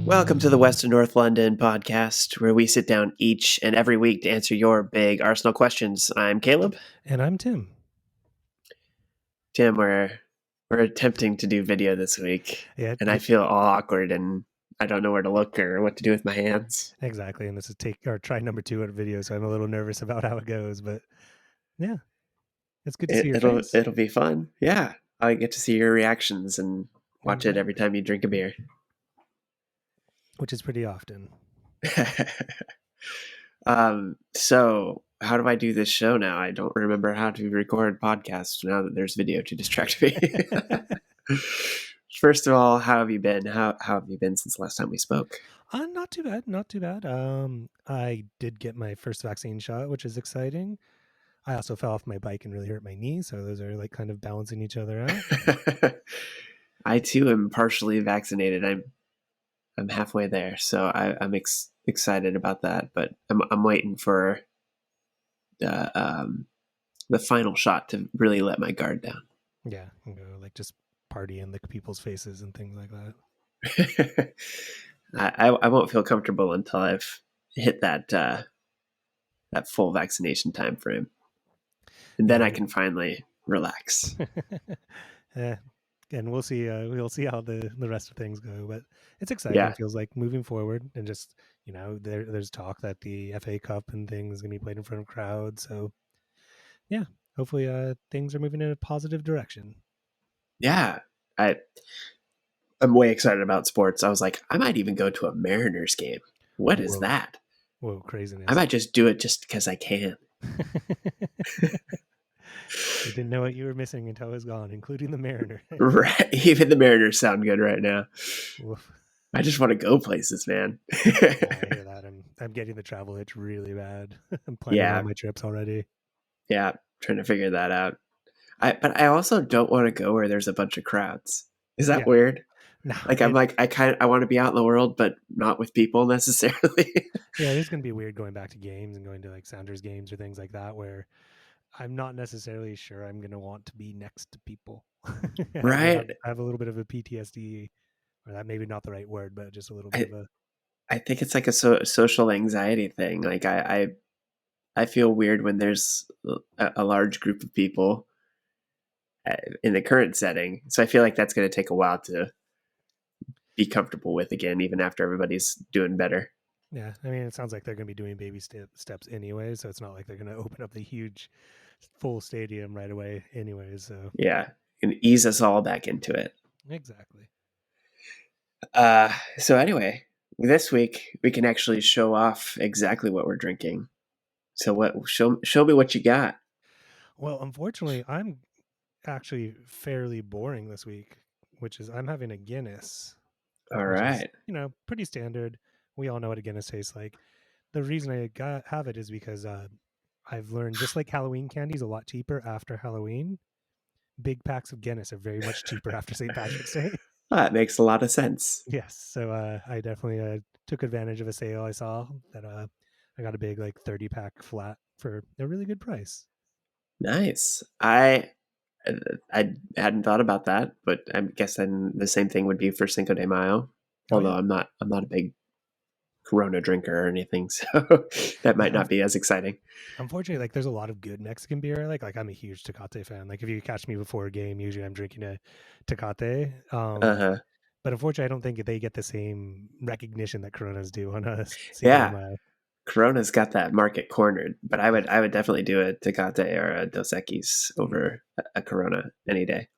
Welcome to the West and North London podcast, where we sit down each and every week to answer your big Arsenal questions. I'm Caleb. And I'm Tim. Tim, we're attempting to do video this week, and I feel all awkward, and I don't know where to look or what to do with my hands. Exactly, and this is try number 2 at video, so I'm a little nervous about how it goes, but yeah, it's good to see your face. It'll be fun. Yeah, I get to see your reactions and watch it every time you drink a beer. Which is pretty often. So how do I do this show now? I don't remember how to record podcasts now that there's video to distract me. First of all, how have you been? How have you been since the last time we spoke? Not too bad. I did get my first vaccine shot, which is exciting. I also fell off my bike and really hurt my knee, so those are like kind of balancing each other out. I too am partially vaccinated. I'm halfway there, so I'm excited about that. But I'm waiting for the final shot to really let my guard down. Yeah, and go like just party in the people's faces and things like that. I won't feel comfortable until I've hit that full vaccination time frame, and then I can finally relax. And we'll see. We'll see how the rest of things go, but it's exciting. Yeah. It feels like moving forward, and just there's talk that the FA Cup and things is going to be played in front of crowds. So yeah, hopefully things are moving in a positive direction. Yeah, I'm way excited about sports. I was like, I might even go to a Mariners game. What is that? Whoa, craziness! I might just do it just because I can. You didn't know what you were missing until it was gone, including the Mariners. Right. Even the Mariners sound good right now. Oof. I just want to go places, man. I hear that. I'm getting the travel itch really bad. I'm planning all my trips already. Yeah, trying to figure that out. But I also don't want to go where there's a bunch of crowds. Is that weird? No. I want to be out in the world, but not with people necessarily. Yeah, it is going to be weird going back to games and going to like Sounders games or things like that, where I'm not necessarily sure I'm going to want to be next to people. Right. I have a little bit of a PTSD, or that maybe not the right word, but just a little bit of a... I think it's like a social anxiety thing. Like I feel weird when there's a large group of people in the current setting. So I feel like that's going to take a while to be comfortable with again, even after everybody's doing better. Yeah, I mean, it sounds like they're going to be doing baby steps anyway, so it's not like they're going to open up the huge full stadium right away anyways. So yeah, and ease us all back into it. Exactly. So anyway, this week we can actually show off exactly what we're drinking. So show me what you got. Well, unfortunately, I'm actually fairly boring this week, which is I'm having a Guinness. All right. Is, pretty standard. We all know what a Guinness tastes like. The reason I have it is because I've learned, just like Halloween candy is a lot cheaper after Halloween, big packs of Guinness are very much cheaper after St. Patrick's Day. That makes a lot of sense. Yes. So I definitely took advantage of a sale I saw that I got a big 30-pack flat for a really good price. Nice. I hadn't thought about that, but I guess then the same thing would be for Cinco de Mayo. Although I'm not a big Corona drinker or anything, so that might not be as exciting. Unfortunately, there's a lot of good Mexican beer I like. I'm a huge Tecate fan. Like if you catch me before a game, usually I'm drinking a Tecate. But unfortunately, I don't think they get the same recognition that Coronas do on us. Yeah, Corona's got that market cornered, but I would definitely do a Tecate or a Dos Equis over a Corona any day.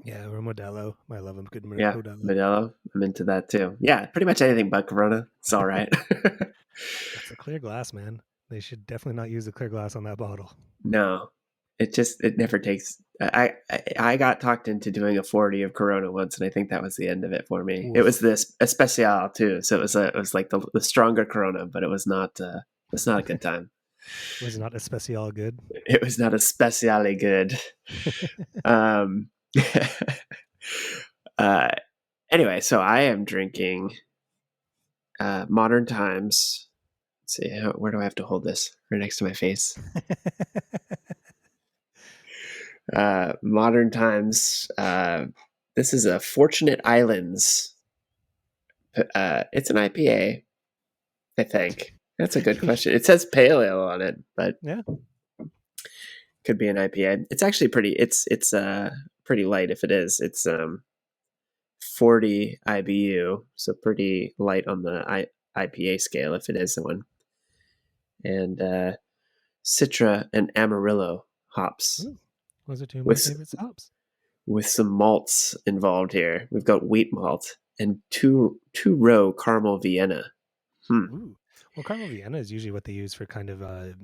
Yeah, or Modelo. I love them. Good Modelo. Yeah, Modelo. I'm into that too. Yeah, pretty much anything but Corona. It's all right. That's a clear glass, man. They should definitely not use the clear glass on that bottle. No, it never takes. I got talked into doing a 40 of Corona once, and I think that was the end of it for me. Oof. It was this Especial too, so it was like the stronger Corona, but it was not. It's not a good time. Was it not Especial good? It was not especially good. Anyway, so I am drinking Modern Times. Let's see, where do I have to hold this? Right next to my face. Modern Times. This is a Fortunate Islands It's an IPA, I think. That's a good question. It says pale ale on it, but Yeah. could be an IPA. It's actually pretty. It's pretty light if it is. It's 40 IBU, so pretty light on the IPA scale if it is the one. And Citra and Amarillo hops Ooh, those are two of my with favorite hops. with some malts involved here. We've got wheat malt and two row caramel Vienna. Hmm. Ooh. Well, caramel Vienna is usually what they use for kind of a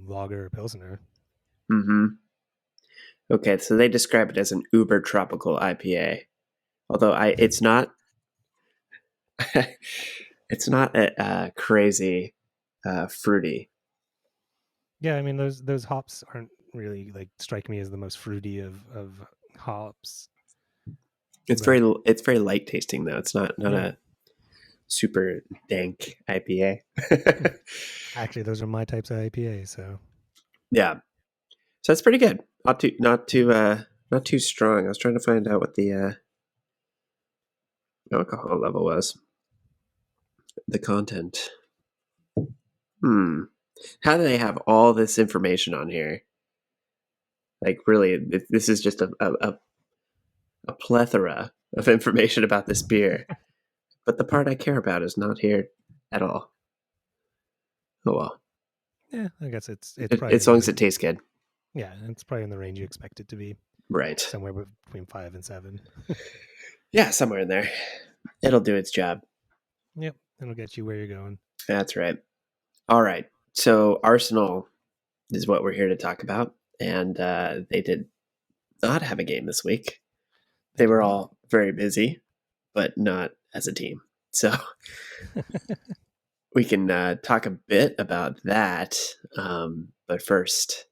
lager or pilsner. Mm-hmm. Okay, so they describe it as an uber tropical IPA. Although it's not, it's not crazy fruity. Yeah, I mean those hops aren't really like strike me as the most fruity of hops, but It's very light tasting though. It's not yeah. a super dank IPA. Actually, those are my types of IPA. So Yeah, so that's pretty good. Not too strong. I was trying to find out what the alcohol level was. The content. Hmm. How do they have all this information on here? Like, really, this is just a plethora of information about this beer. But the part I care about is not here at all. Oh well. yeah, I guess it's probably As in long as the it tastes good. yeah, it's probably in the range you expect it to be, Right. somewhere between 5 and 7. Yeah, somewhere in there. It'll do its job. Yep, it'll get you where you're going. That's right. All right. So Arsenal is what we're here to talk about. And they did not have a game this week. They They did were not. all very busy, but not as a team. So we can talk a bit about that. But first,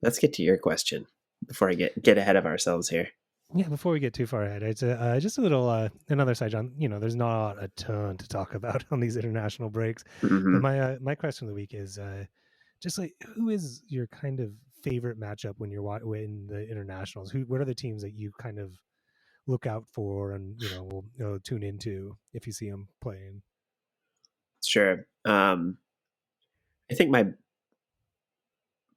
let's get to your question before I get ahead of ourselves here. Yeah, before we get too far ahead, it's just a little another side, John. There's not a ton to talk about on these international breaks, but Hmm. my question of the week is just like who is your kind of favorite matchup when you're when the internationals? What are the teams that you kind of look out for and will tune into if you see them playing? Sure. I think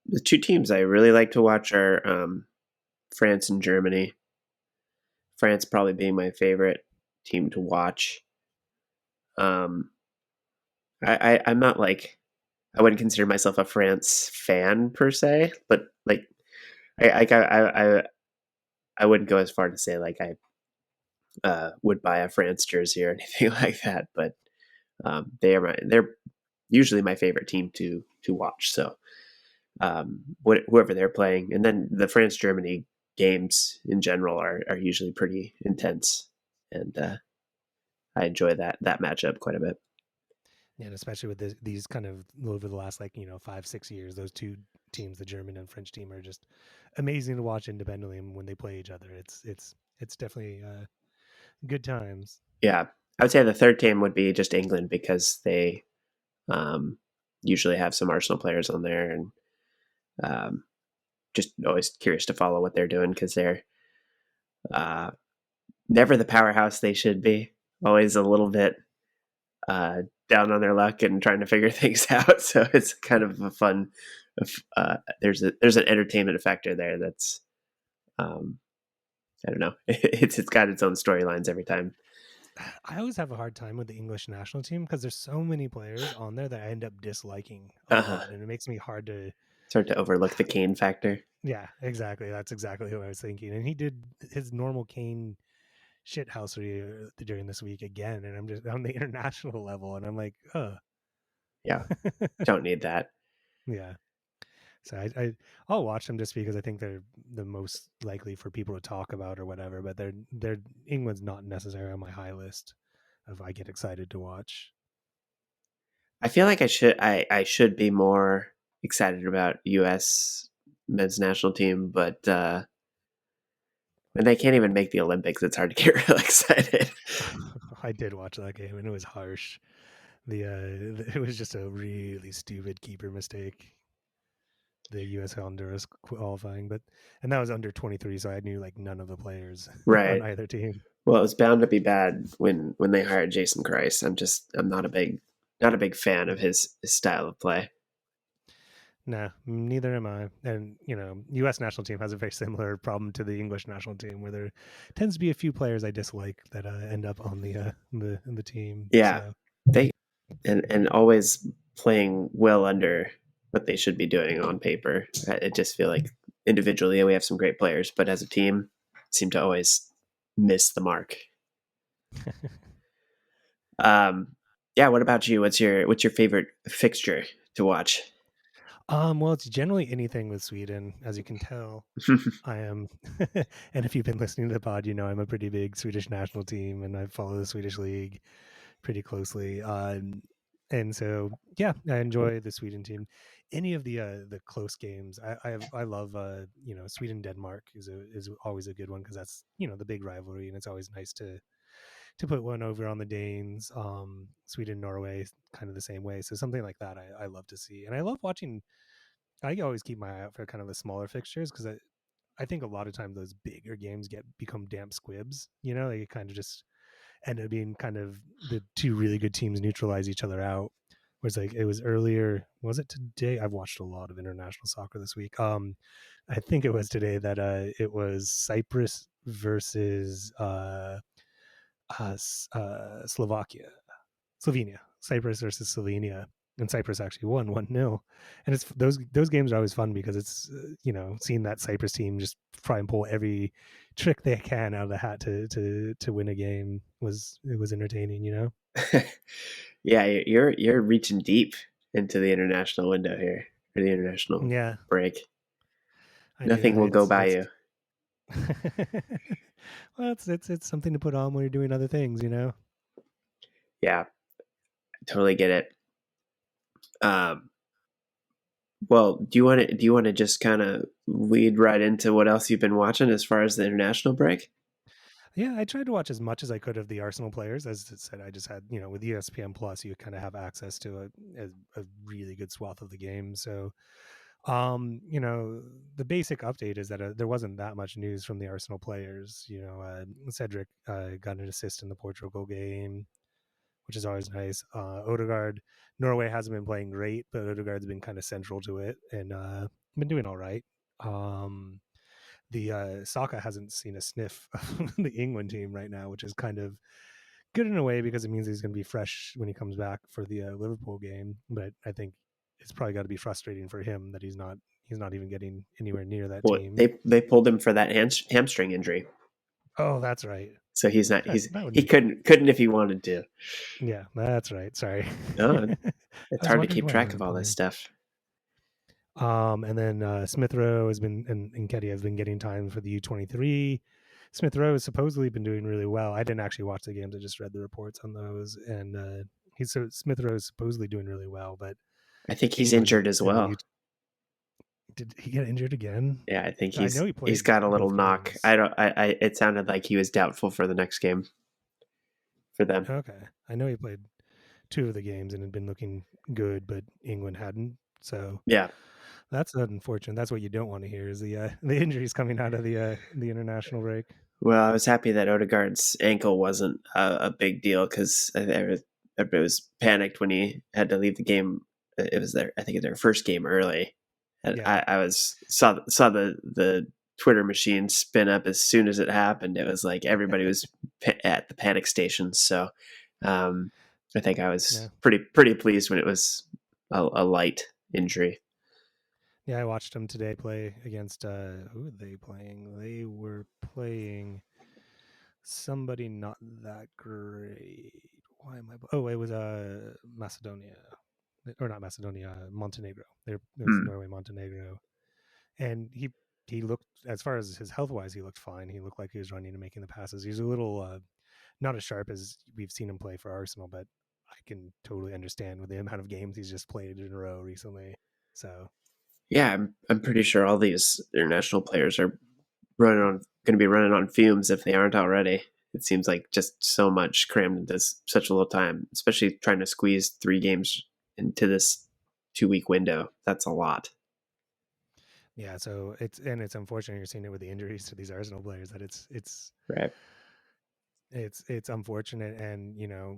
the two teams I really like to watch are France and Germany. France probably being my favorite team to watch. Um, I'm not like I wouldn't consider myself a France fan per se, but like I wouldn't go as far to say like I would buy a France jersey or anything like that. But they're usually my favorite team to watch. So whoever they're playing, and then the France Germany games in general are usually pretty intense, and I enjoy that matchup quite a bit. And especially with these kind of over the last 5-6 years, those two teams, the German and French team, are just amazing to watch independently. And when they play each other, it's definitely good times. Yeah, I would say the third team would be just England because they um, usually have some Arsenal players on there, and um, just always curious to follow what they're doing because they're uh, never the powerhouse they should be. Always a little bit down on their luck and trying to figure things out. So it's kind of a fun. There's an entertainment factor there that's um, I don't know. It's got its own storylines every time. I always have a hard time with the English national team because there's so many players on there that I end up disliking a Uh-huh. lot, and it makes me hard to. Start to overlook the Kane factor. Yeah, exactly. That's exactly what I was thinking. And he did his normal Kane shithousery during this week again, and I'm just on the international level, and I'm like, Yeah, don't need that. yeah. So I'll watch them just because I think they're the most likely for people to talk about or whatever. But they're England's not necessarily on my high list of I get excited to watch. I feel like I should be more excited about U.S. men's national team, but when they can't even make the Olympics, it's hard to get real excited. I did watch that game and it was harsh. It was just a really stupid keeper mistake. The U.S. Honduras qualifying, and that was under 23, so I knew like none of the players on Right. either team. Well, it was bound to be bad when they hired Jason Christ. I'm not a big fan of his style of play. Nah, neither am I. And U.S. national team has a very similar problem to the English national team, where there tends to be a few players I dislike that end up on the team. Yeah, So they and always playing well under what they should be doing on paper. I just feel like individually we have some great players, but as a team, seem to always miss the mark. Um, yeah. What about you? What's your favorite fixture to watch? well, it's generally anything with Sweden, as you can tell. I am, and if you've been listening to the pod, I'm a pretty big Swedish national team, and I follow the Swedish league pretty closely. And so, yeah, I enjoy the Sweden team. Any of the close games, I love. Sweden Denmark is always a good one because that's the big rivalry, and it's always nice to put one over on the Danes. Sweden Norway, kind of the same way. So something like that, I love to see, and I love watching. I always keep my eye out for kind of the smaller fixtures because I think a lot of times those bigger games become damp squibs. They kind of just end up being kind of the two really good teams neutralize each other out. Whereas like it was earlier, was it today? I've watched a lot of international soccer this week. I think it was today that it was Cyprus versus Slovenia, Cyprus versus Slovenia, and Cyprus actually won 1-0. And it's those games are always fun because it's seeing that Cyprus team just try and pull every trick they can out of the hat to win a game was entertaining. Yeah, you're reaching deep into the international window here, or the international Yeah, break. I do. Nothing will go by It's you. well, it's something to put on when you're doing other things. Yeah, totally get it. Um, well, do you want to just kind of lead right into what else you've been watching as far as the international break? Yeah, I tried to watch as much as I could of the Arsenal players. As I said, I just had, with ESPN Plus, you kind of have access to a really good swath of the game. So, the basic update is that there wasn't that much news from the Arsenal players. Cedric got an assist in the Portugal game, which is always nice. Odegaard, Norway hasn't been playing great, but Odegaard's been kind of central to it and been doing all right. Um, the Saka hasn't seen a sniff of the England team right now, which is kind of good in a way because it means he's going to be fresh when he comes back for the Liverpool game. But I think it's probably got to be frustrating for him that he's not even getting anywhere near that Well, team. they pulled him for that hamstring injury, Oh, that's right. so he's not That would he be couldn't if he wanted to. yeah, that's right. Sorry, No, I it's was hard to wondering keep why they track of weren't all this playing. stuff. And then Smith Rowe has been and Ketty has been getting time for the U23. Smith Rowe has supposedly been doing really well. I didn't actually watch the games; I just read the reports on those. And Smith Rowe is supposedly doing really well, but I think he's England injured as and the well. U did he get injured again? Yeah, I think I know he he's played got a little both knock. games. I don't. It sounded like he was doubtful for the next game for them. Okay, I know he played two of the games and had been looking good, but England hadn't. So Yeah. that's unfortunate. That's what you don't want to hear is the injuries coming out of the international break. Well, I was happy that Odegaard's ankle wasn't a big deal because everybody was panicked when he had to leave the game. It was I think their first game early, and Yeah, I was saw the Twitter machine spin up as soon as it happened. It was like everybody was at the panic stations. So, I think I was yeah. pretty pleased when it was a light injury. Yeah, I watched them today play against who were they playing? They were playing somebody not that great. Why am I? Oh, it was Macedonia, or not Macedonia, Montenegro. It was Hmm. Norway, Montenegro, and he looked, as far as his health wise, he looked fine. He looked like he was running and making the passes. He's a little not as sharp as we've seen him play for Arsenal, but I can totally understand with the amount of games he's just played in a row recently. So Yeah, I'm pretty sure all these international players are going to be running on fumes if they aren't already. It seems like just so much crammed into such a little time, especially trying to squeeze 3 games into this 2 week window. That's a lot. yeah, so it's unfortunate you're seeing it with the injuries to these Arsenal players that it's Right. It's unfortunate, and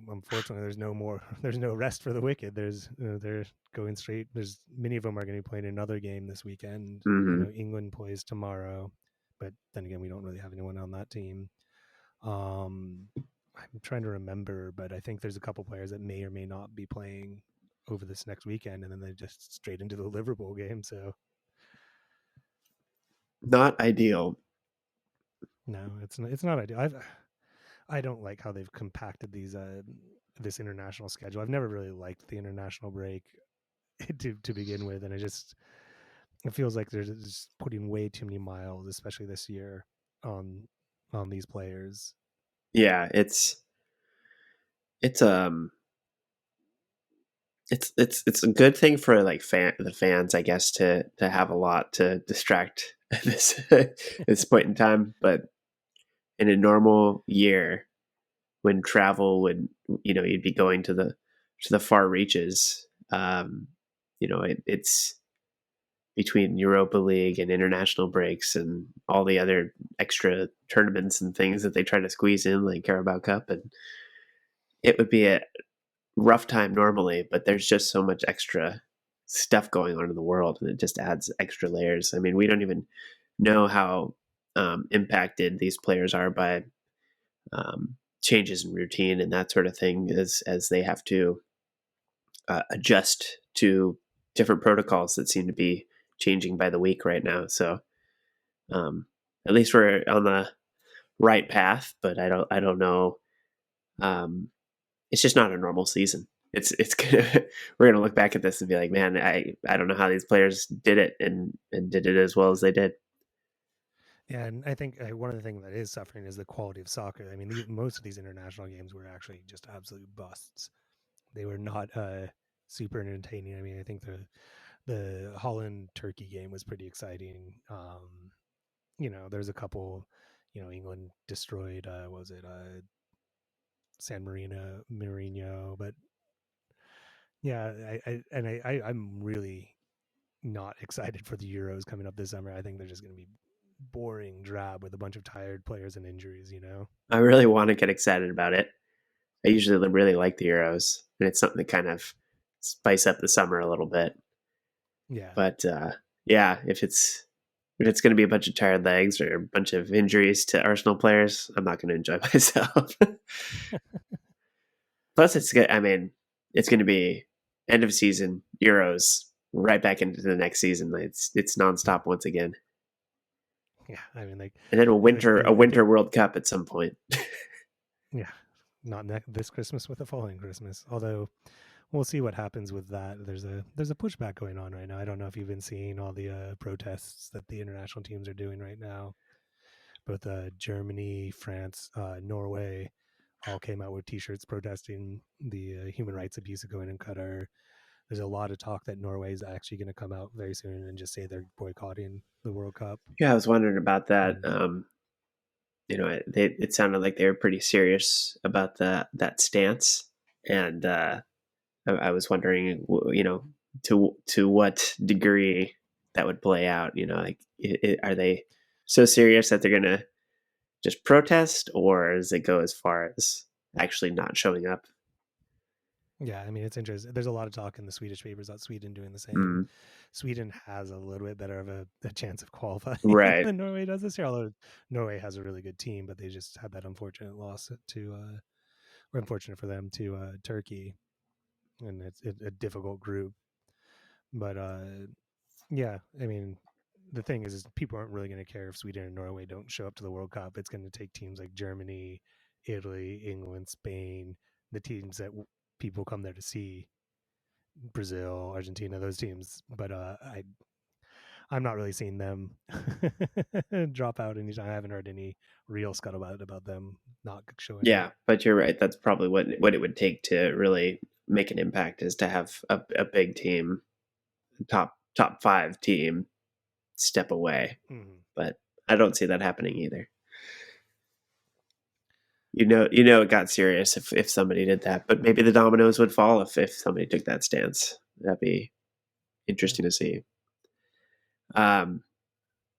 unfortunately, there's no more. There's no rest for the wicked. They're going straight. There's many of them are going to be playing another game this weekend. Hmm. England plays tomorrow, but then again, we don't really have anyone on that team. Um, I'm trying to remember, but I think there's a couple players that may or may not be playing over this next weekend, and then they just straight into the Liverpool game. So Not ideal. no, it's not ideal. I don't like how they've compacted this international schedule. I've never really liked the international break to begin with, and it feels like they're just putting way too many miles, especially this year, on these players. Yeah, it's it's a good thing for like the fans, I guess, to have a lot to distract this point in time. But in a normal year, when travel would, you'd be going to the far reaches. It's between Europa League and international breaks and all the other extra tournaments and things that they try to squeeze in, like Carabao Cup, and it would be a rough time normally, but there's just so much extra stuff going on in the world, and it just adds extra layers. I mean, we don't even know how impacted these players are by changes in routine and that sort of thing, as they have to adjust to different protocols that seem to be changing by the week right now. So um, at least we're on the right path, but I don't know. Um, it's just not a normal season. It's gonna we're gonna look back at this and be like, man, I don't know how these players did it and did it as well as they did. Yeah, and I think one of the things that is suffering is the quality of soccer. I mean, most of these international games were actually just absolute busts. They were not super entertaining. I mean, I think the Holland Turkey game was pretty exciting. There's a couple. England destroyed. What was it Marino? But yeah, I'm really not excited for the Euros coming up this summer. I think they're just going to be boring, drab with a bunch of tired players and injuries. I really want to get excited about it. I usually really like the Euros, and it's something to kind of spice up the summer a little bit. Yeah, But yeah, if it's going to be a bunch of tired legs or a bunch of injuries to Arsenal players, I'm not going to enjoy myself. Plus, it's good. I mean, it's going to be end of season Euros right back into the next season. It's nonstop once again, yeah. I mean, like and then a winter they, a I think winter World Cup at some point. yeah, not this Christmas, with the following Christmas. Although we'll see what happens with that. There's a pushback going on right now. I don't know if you've been seeing all the protests that the international teams are doing right now. Both Germany, France, Norway all came out with T-shirts protesting the human rights abuse going in Qatar. There's a lot of talk that Norway is actually going to come out very soon and just say they're boycotting the World Cup. Yeah, I was wondering about that. And It sounded like they were pretty serious about that stance, and I was wondering, to what degree that would play out. Like, are they so serious that they're going to just protest, or does it go as far as actually not showing up? yeah, I mean, it's interesting. There's a lot of talk in the Swedish papers about Sweden doing the same. Mm, Sweden has a little bit better of a chance of qualifying right. than Norway does this year. Although Norway has a really good team, but they just had that unfortunate loss or unfortunate for them to Turkey, and it's a difficult group. But yeah, I mean, the thing is people aren't really going to care if Sweden and Norway don't show up to the World Cup. It's going to take teams like Germany, Italy, England, Spain, the teams that people come there to see, Brazil, Argentina, those teams. But I'm not really seeing them drop out anytime. I haven't heard any real scuttlebutt about them not showing up. Yeah, but you're right. That's probably what it would take to really make an impact, is to have a big team, top five team, step away. Mm-hmm. But I don't see that happening either. It got serious if somebody did that. But maybe the dominoes would fall if somebody took that stance. That'd be Yeah. interesting to see.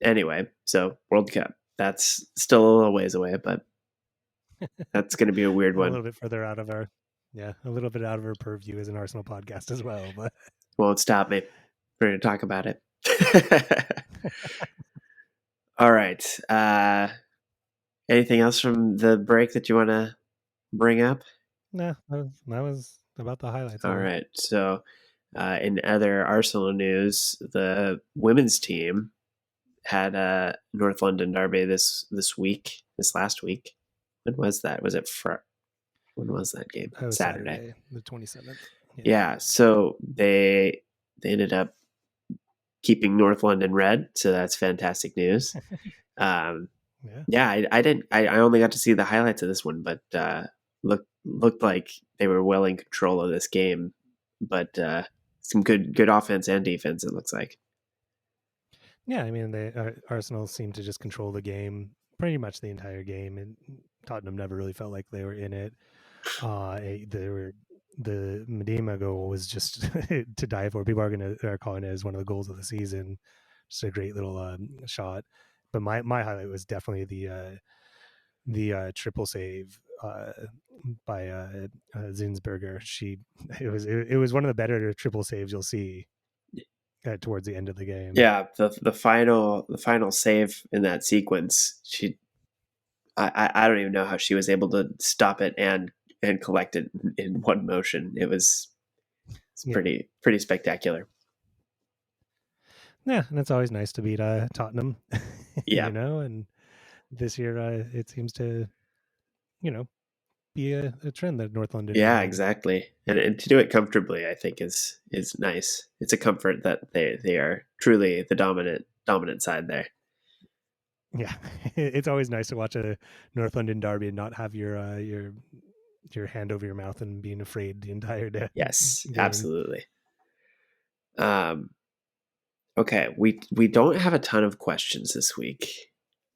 Anyway, so World Cup, that's still a little ways away, but That's going to be a weird A one. little bit further out of our, yeah, a little bit out of our purview as an Arsenal podcast as well. But Won't stop me. We're going to talk about it. All right. Anything else from the break that you want to bring up? no, that was about the highlights All of it. right. So, in other Arsenal news, the women's team had a North London derby this last week. When was that? When was that game? That was Saturday. Saturday, the 27th. Yeah. So they ended up keeping North London red, so that's fantastic news. Yeah. Yeah, I didn't. I only got to see the highlights of this one, but looked like they were well in control of this game. But some good offense and defense. It looks like. Yeah, I mean, Arsenal seemed to just control the game pretty much the entire game, and Tottenham never really felt like they were in it. The Medema goal was just to die for. People are calling it as one of the goals of the season. Just a great little shot. But my highlight was definitely the triple save by Zinsberger. It was one of the better triple saves you'll see towards the end of the game. Yeah, the final save in that sequence. I don't even know how she was able to stop it and collect it in one motion. It's Yeah, pretty spectacular. yeah, and it's always nice to beat Tottenham, Yeah, and this year it seems to you know be a trend that North London yeah, win. exactly. And to do it comfortably, I think is nice. It's a comfort that they are truly the dominant side there. Yeah, it's always nice to watch a North London derby and not have your hand over your mouth and being afraid the entire Yes, game. absolutely. Um, okay, we don't have a ton of questions this week,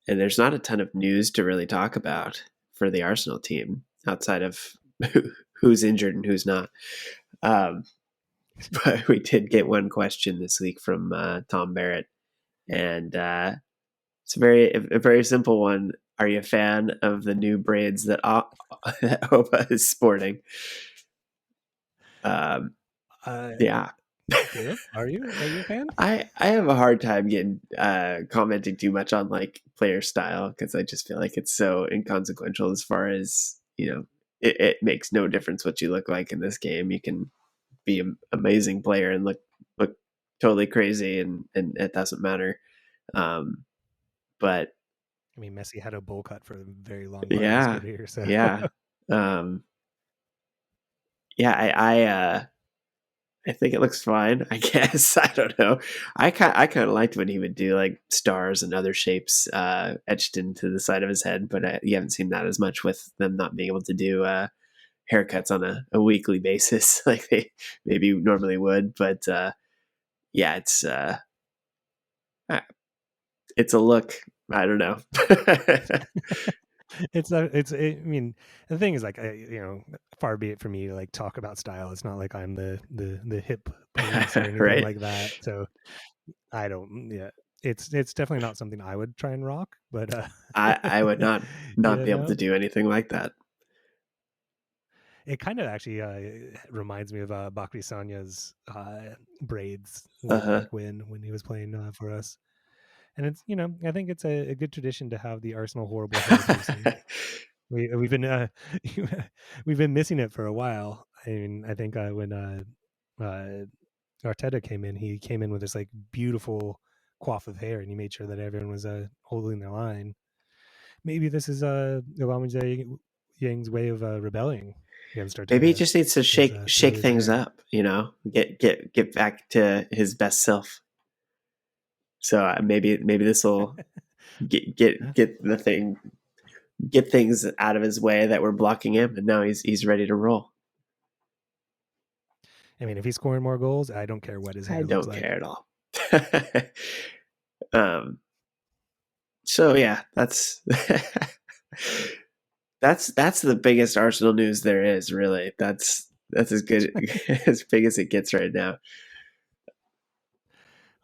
and there's not a ton of news to really talk about for the Arsenal team outside of who's injured and who's not. Um, but we did get one question this week from Tom Barrett, and it's a very simple one. Are you a fan of the new braids that that Opa is sporting? Um, Uh, yeah, Caleb, are you a fan? I have a hard time getting commenting too much on like player style because I just feel like it's so inconsequential as far as it makes no difference what you look like in this game. You can be an amazing player and look totally crazy, and it doesn't matter. Um, but I mean, Messi had a bowl cut for a very long part of his yeah, career, so yeah, um, yeah. I think it looks fine. I guess I don't know. I kind of liked when he would do like stars and other shapes etched into the side of his head, but you haven't seen that as much with them not being able to do haircuts on a weekly basis like they maybe normally would. But yeah, uh, it's a look. I don't know. I mean, the thing is, like, far be it for me to like talk about style. It's not like I'm the hip police or anything Right? like that. So I don't. Yeah, it's definitely not something I would try and rock. But I would not you be able to know, do anything like that. it kind of actually reminds me of Bakri Sanya's braids Uh way huh. back when he was playing for us. And it's I think it's a good tradition to have the Arsenal horrible hair piercing. We've been we've been missing it for a while. I mean, I think when uh, Arteta came in, he came in with this like beautiful coif of hair, and he made sure that everyone was holding their line. Maybe this is Yang's way of rebelling against Maybe he Arteta. just needs to Is through shake his things hair. up. Get back to his best self. So maybe this will Yeah. get the thing get things out of his way that were blocking him, and now he's ready to roll. I mean, if he's scoring more goals, I don't care what his I hair looks don't like. care at all. um. So yeah, that's the biggest Arsenal news there is. Really, that's as good as big as it gets right now.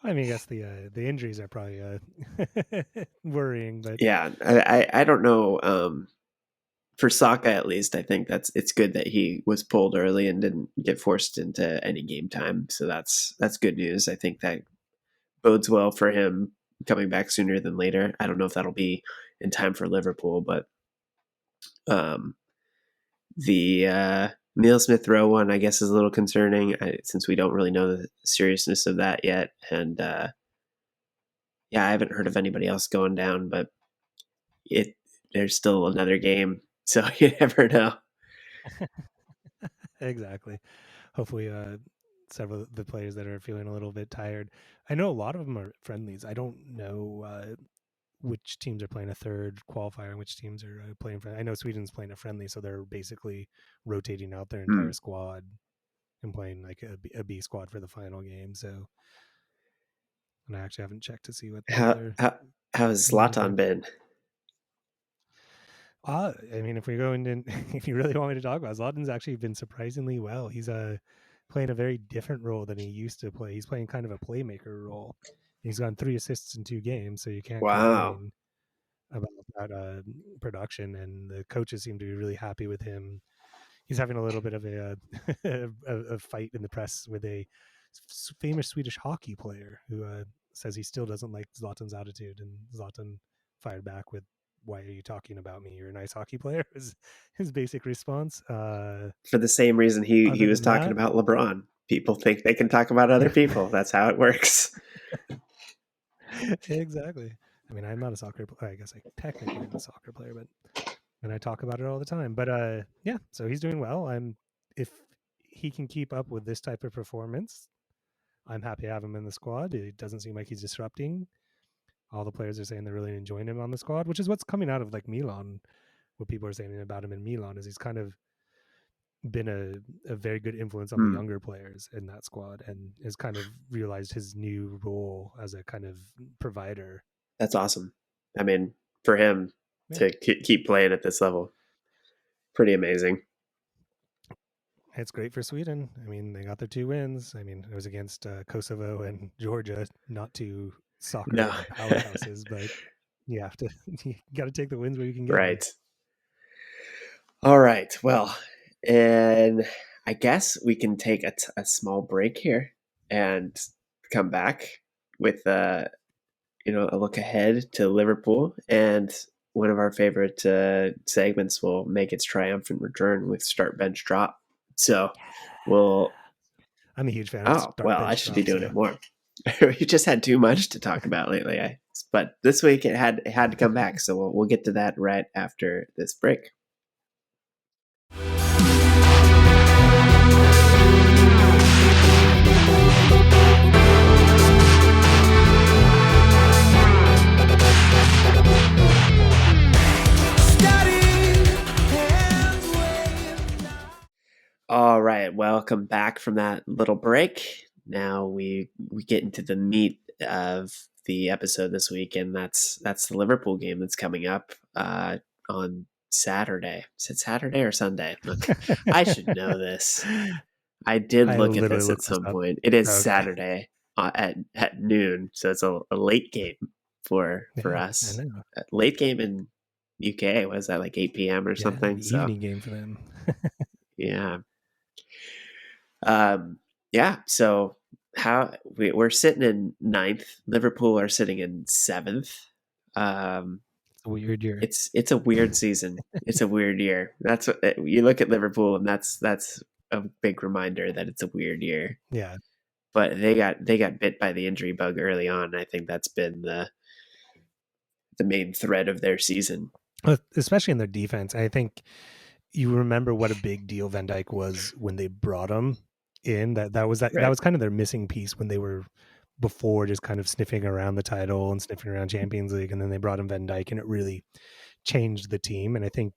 I mean, I guess the injuries are probably worrying, but Yeah, I don't know. for Saka at least, I think it's good that he was pulled early and didn't get forced into any game time. So that's good news. I think that bodes well for him coming back sooner than later. I don't know if that'll be in time for Liverpool, but um, the Neil Smith Rowe one, I guess, is a little concerning since we don't really know the seriousness of that yet. And yeah, I haven't heard of anybody else going down, but it there's still another game, so you never know. Exactly. Hopefully, several of the players that are feeling a little bit tired. I know a lot of them are friendlies. I don't know which teams are playing a third qualifier and which teams are playing friendly. I know Sweden's playing a friendly, so they're basically rotating out their entire Hmm. squad and playing like a B squad for the final game. So, and I actually haven't checked to see what the How other how how has ones are Zlatan doing. been? I mean, if we go into, if you really want me to talk about, Zlatan's actually been surprisingly well. He's playing a very different role than he used to play. He's playing kind of a playmaker role. He's gotten 3 assists in 2 games, so you can't Wow. complain about that production. And the coaches seem to be really happy with him. He's having a little bit of a fight in the press with a famous Swedish hockey player who says he still doesn't like Zlatan's attitude, and Zlatan fired back with, "Why are you talking about me? You're a nice hockey player." Is his basic response. For the same reason he Other was than talking that, about LeBron. People think they can talk about other yeah, people. That's how it works. exactly. I mean, I'm not a soccer player. I guess I technically am a soccer player, but and I talk about it all the time. But yeah, so he's doing well. I'm if he can keep up with this type of performance, I'm happy to have him in the squad. It doesn't seem like he's disrupting. All the players are saying they're really enjoying him on the squad, which is what's coming out of like Milan. What people are saying about him in Milan is he's kind of been a very good influence on the Hmm. younger players in that squad and has kind of realized his new role as a kind of provider. That's awesome. I mean, for him Yeah, to keep playing at this level, pretty amazing. it's great for Sweden. I mean, they got their 2 wins. I mean, it was against Kosovo and Georgia, not two No, soccer powerhouses, but you have to, you got to take the wins where you can get them. right. All right. Well, and I guess we can take a small break here and come back with a look ahead to Liverpool, and one of our favorite segments will make its triumphant return with start bench drop. So we'll. I'm a huge fan of Oh start well, I bench should be drop, doing it so more. We just had too much to talk about lately. But this week it had to come back, so we'll get to that right after this break. All right, welcome back from that little break. Now we get into the meat of the episode this week, and that's the Liverpool game that's coming up on Saturday. Is it Saturday or Sunday? Look, I should know this. I did I look at literally this at looked this some up. point. It is Okay. Saturday at noon, so it's a late game for Yeah, I us. know. Late game in UK. Was that like 8 p.m. or Yeah, something? the So evening game for them. yeah. Um, yeah. So we're sitting in ninth. Liverpool are sitting in seventh. Um, It's a weird year. it's a weird season. It's a weird year. That's what you look at Liverpool, and that's a big reminder that it's a weird year. Yeah, But they got bit by the injury bug early on. I think that's been the main thread of their season. especially in their defense. I think you remember what a big deal Van Dyke was when they brought him in. That Right. was kind of their missing piece when they were before just kind of sniffing around the title and sniffing around Champions League, and then they brought in Van Dyke, and it really changed the team. And I think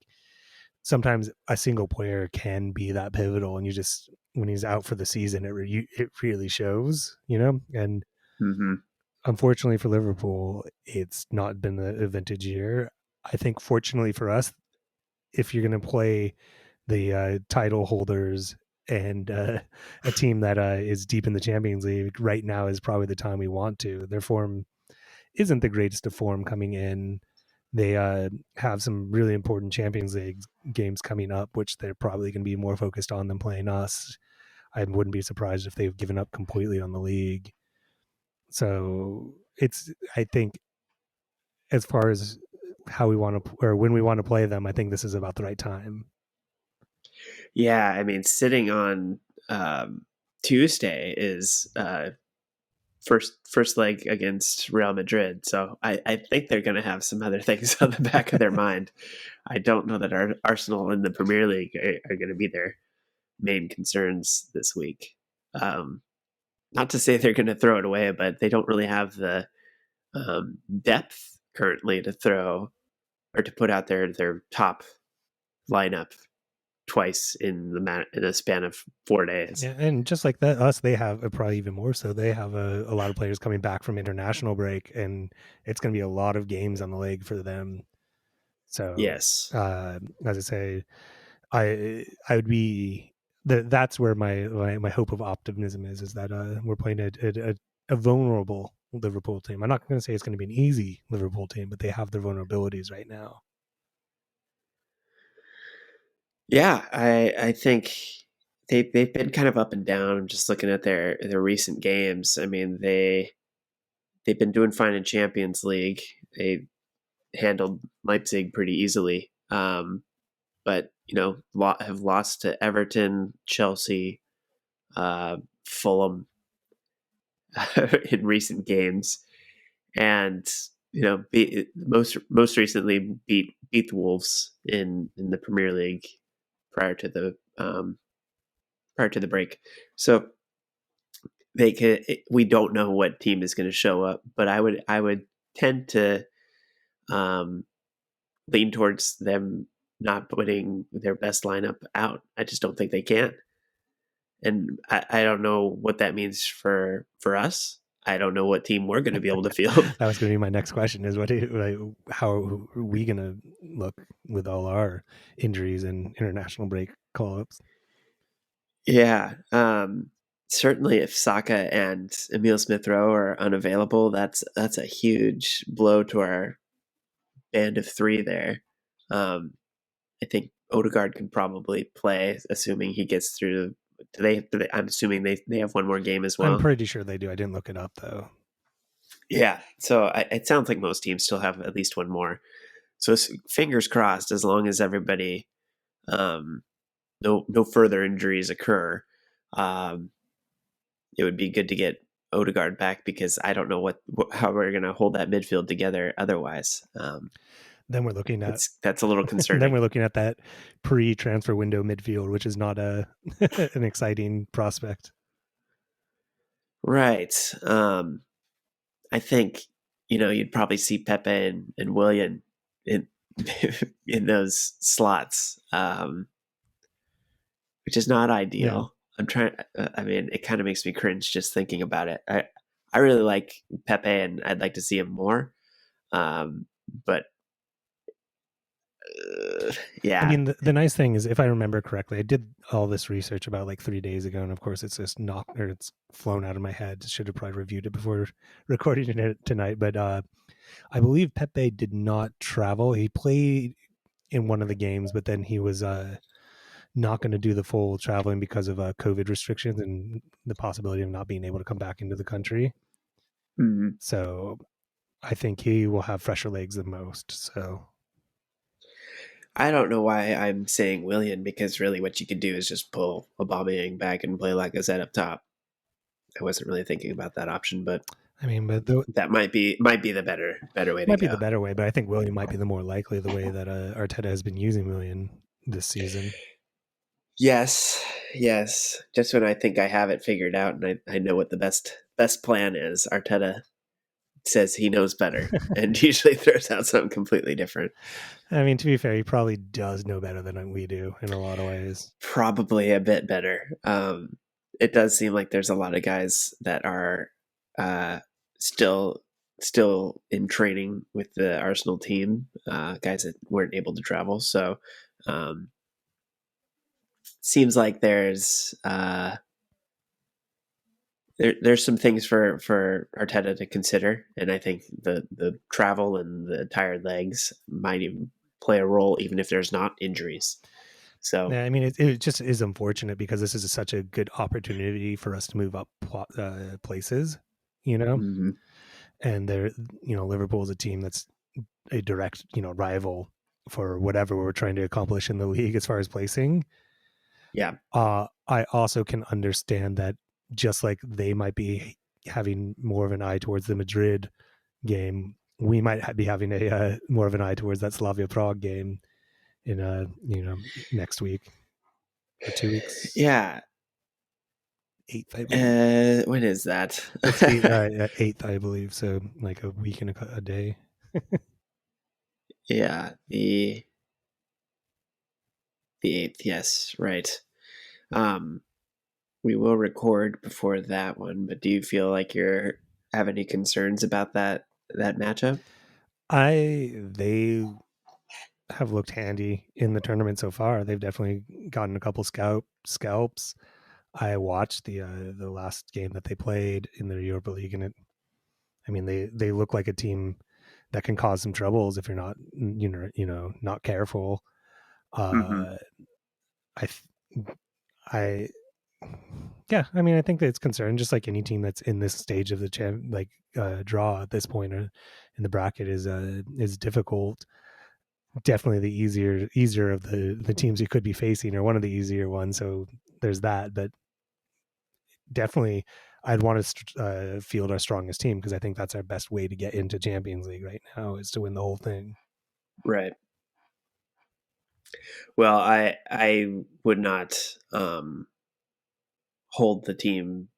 sometimes a single player can be that pivotal, and you just when he's out for the season, it really shows, you know. And Mm-hmm. unfortunately for Liverpool, it's not been a vintage year. I think fortunately for us, if you're going to play the title holders and a team that is deep in the Champions League right now is probably the time we want to. Their form isn't the greatest of form coming in. They have some really important Champions League games coming up, which they're probably going to be more focused on than playing us. I wouldn't be surprised if they've given up completely on the league. So it's, I think, as far as how we want to, or when we want to play them, I think this is about the right time. Yeah, I mean, sitting on Tuesday is first leg against Real Madrid, so I think they're going to have some other things on the back of their mind. I don't know that our Arsenal in the Premier League are going to be their main concerns this week. Um, Not to say they're going to throw it away, but they don't really have the depth currently to throw or to put out their top lineup twice in a span of 4 days. Yeah, and just like that, us, they have probably even more so. They have a lot of players coming back from international break, and it's going to be a lot of games on the leg for them. So, Yes. as I say, I would be that's where my hope of optimism is that we're playing a vulnerable Liverpool team. I'm not going to say it's going to be an easy Liverpool team, but they have their vulnerabilities right now. Yeah, I think they've been kind of up and down. Just looking at their recent games, I mean they've been doing fine in Champions League. They handled Leipzig pretty easily, but have lost to Everton, Chelsea, Fulham in recent games, and most recently beat the Wolves in the Premier League prior to the um, prior to the break. So we don't know what team is going to show up, but I would tend to um, lean towards them not putting their best lineup out. I just don't think they can, and I don't know what that means for us. I don't know what team we're going to be able to field. That was going to be my next question: is how are we going to look with all our injuries and international break call ups? Yeah, certainly if Saka and Emil Smith Rowe are unavailable, that's a huge blow to our band of three there. Um, I think Odegaard can probably play, assuming he gets through. I'm assuming they have one more game as I'm well. pretty sure they do. I didn't look it up though. Yeah, so it sounds like most teams still have at least one more. So fingers crossed, as long as everybody, um, no further injuries occur, um, it would be good to get Odegaard back because I don't know how we're going to hold that midfield together otherwise. Then we're looking at That's a little then concerning. we're looking at that pre-transfer window midfield, which is not a an exciting prospect. Right. I think you'd probably see Pepe and Willian in in those slots, which is not Yeah. ideal. I'm trying. I mean, it kind of makes me cringe just thinking about it. I really like Pepe, and I'd like to see him more. But I yeah. mean, the nice thing is, if I remember correctly, I did all this research about like 3 days ago, and of course, it's just knocked or it's flown out of my head. Should have probably reviewed it before recording it tonight. But I believe Pepe did not travel. He played in one of the games, but then he was not going to do the full traveling because of COVID restrictions and the possibility of not being able to come back into the country. Mhm. So I think he will have fresher legs than most. So I don't know why I'm saying Willian because really what you could do is just pull Aubameyang back and play Lacazette up top. I wasn't really thinking about that option, but I mean, but the that might be the better way to might be the go. better way. But I think William might be the more likely the way that Arteta has been using William this season. Yes, yes. Just when I think I have it figured out and I know what the best plan is, Arteta says he knows better and usually throws out something completely different. I mean, to be fair, he probably does know better than we do in a lot of ways. Probably a bit better. It does seem like there's a lot of guys that are uh, still still in training with the Arsenal team, guys that weren't able to travel. So um, seems like there's there's some things for Arteta to consider, and I think the travel and the tired legs might even play a role, even if there's not injuries. So, Yeah, I mean, it just is unfortunate because this is such a good opportunity for us to move up places, you know. mhm. And they're, Liverpool is a team that's a direct, rival for whatever we're trying to accomplish in the league as far as placing. Yeah. I also can understand that just like they might be having more of an eye towards the Madrid game, we might be having a more of an eye towards that Slavia Prague game in next week or 2 weeks, Yeah. 8th, I believe. When is that? It's the 8th, I believe. So like a week and a day. Yeah, the 8th. Yes, right. Um, we will record before that one, but do you feel like you're have any concerns about that matchup? They have looked handy in the tournament so far. They've definitely gotten a couple scalps. I watched the last game that they played in the Europa League, and I mean, they look like a team that can cause some troubles if you're not, not careful. Hmm. Uh, I, I, yeah, I mean, I think that it's concerned, just like any team that's in this stage of the draw at this point in the bracket is difficult. Definitely the easier of the teams you could be facing, or one of the easier ones. So there's that, but definitely I'd want to field our strongest team because I think that's our best way to get into Champions League right now is to win the whole thing. Right. Well, I would not hold the team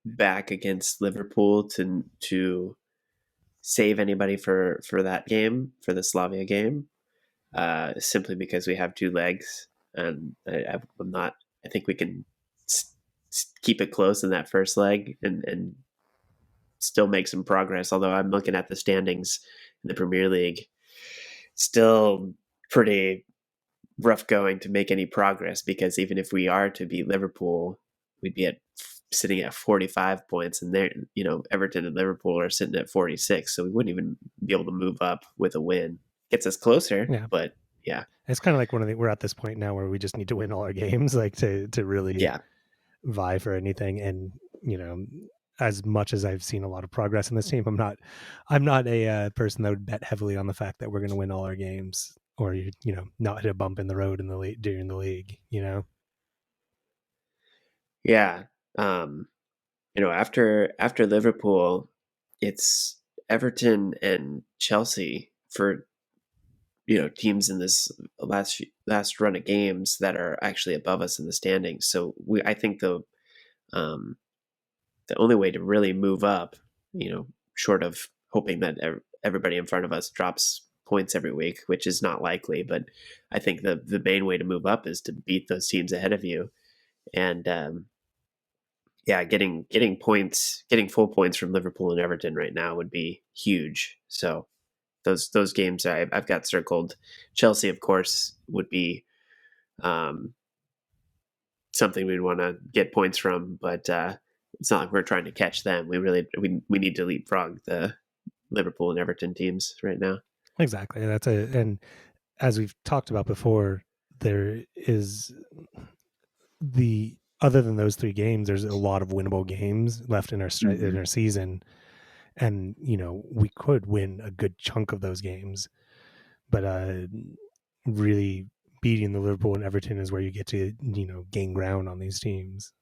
back against Liverpool to save anybody for that game, for the Slavia game, simply because we have two legs, and I'm not. I think we can keep it close in that first leg and still make some progress. Although I'm looking at the standings in the Premier League, still pretty rough going to make any progress, because even if we are to beat Liverpool, we'd be sitting at 45 points, and they're, Everton and Liverpool are sitting at 46, so we wouldn't even be able to move up with a win. Gets us closer, Yeah, but yeah. it's kind of like we're at this point now where we just need to win all our games, like to really Yeah. vie for anything. And you know, as much as I've seen a lot of progress in this team, I'm not a person that would bet heavily on the fact that we're going to win all our games, or not hit a bump in the road in the during the league. Yeah. um after Liverpool, it's Everton and Chelsea for teams in this last run of games that are actually above us in the standings. So I think um, the only way to really move up, short of hoping that everybody in front of us drops points every week, which is not likely, but I think the main way to move up is to beat those teams ahead of you. And yeah, getting points, getting full points from Liverpool and Everton right now would be huge. So those games I've got circled. Chelsea, of course, would be um, something we'd want to get points from, but it's not like we're trying to catch them. We need to leapfrog the Liverpool and Everton teams right now. Exactly. And as we've talked about before, there is the other than those three games, there's a lot of winnable games left in Mm-hmm. our season, and we could win a good chunk of those games. But really beating the Liverpool and Everton is where you get to gain ground on these teams.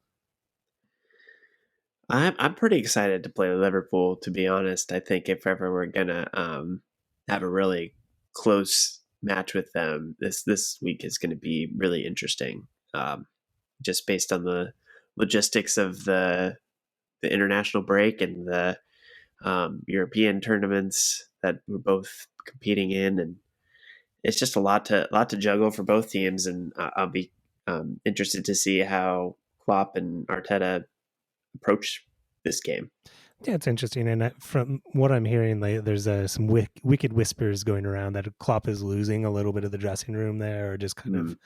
I'm pretty excited to play Liverpool. To be honest, I think if ever we're gonna have a really close match with them, this week is going to be really interesting. Just based on the logistics of the international break and the European tournaments that we're both competing in, and it's just a lot to juggle for both teams. And I'll be interested to see how Klopp and Arteta approach this game. Yeah, it's interesting, and from what I'm hearing, there's some wicked whispers going around that Klopp is losing a little bit of the dressing room there, or just kind Mm. of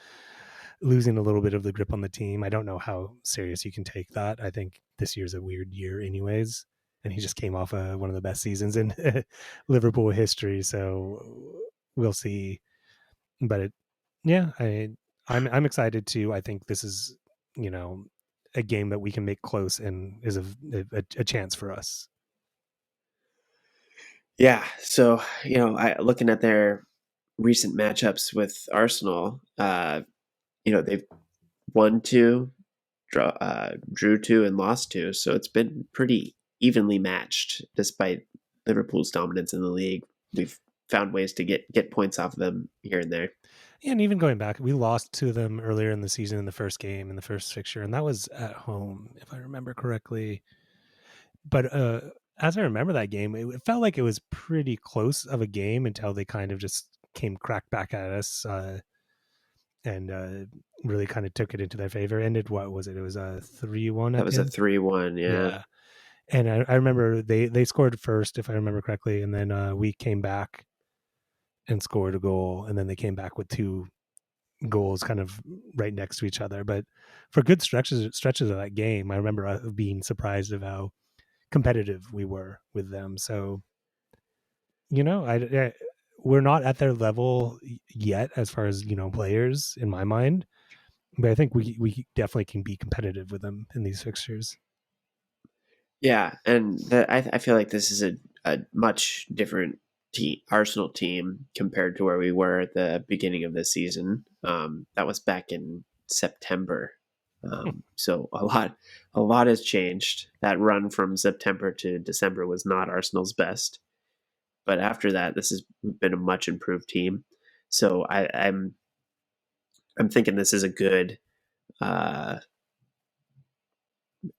losing a little bit of the grip on the team. I don't know how serious you can take that. I think this year's a weird year, anyways. And he just came off one of the best seasons in Liverpool history, so we'll see. But yeah, I'm excited too. I think this is, you know, a game that we can make close and is a chance for us. Yeah. So, looking at their recent matchups with Arsenal, they've won two, drew two, and lost two. So it's been pretty evenly matched, despite Liverpool's dominance in the league. We've found ways to get points off of them here and there. Yeah, and even going back, we lost to them earlier in the season in the first game, in the first fixture, and that was at home, if I remember correctly. But as I remember that game, it felt like it was pretty close of a game until they kind of just came crack back at us, and really kind of took it into their favor. Ended, what was it? It was a 3-1 That at the was a end. 3-1. Yeah. Yeah, and I remember they scored first, if I remember correctly, and then we came back and scored a goal, and then they came back with two goals kind of right next to each other. But for good stretches of that game, I remember being surprised of how competitive we were with them. So, we're not at their level yet as far as, players in my mind, but I think we definitely can be competitive with them in these fixtures. Yeah, and I feel like this is a much different Arsenal team compared to where we were at the beginning of the season. That was back in September. So a lot has changed. That run from September to December was not Arsenal's best, but after that, this has been a much improved team. So I'm thinking this is a good uh,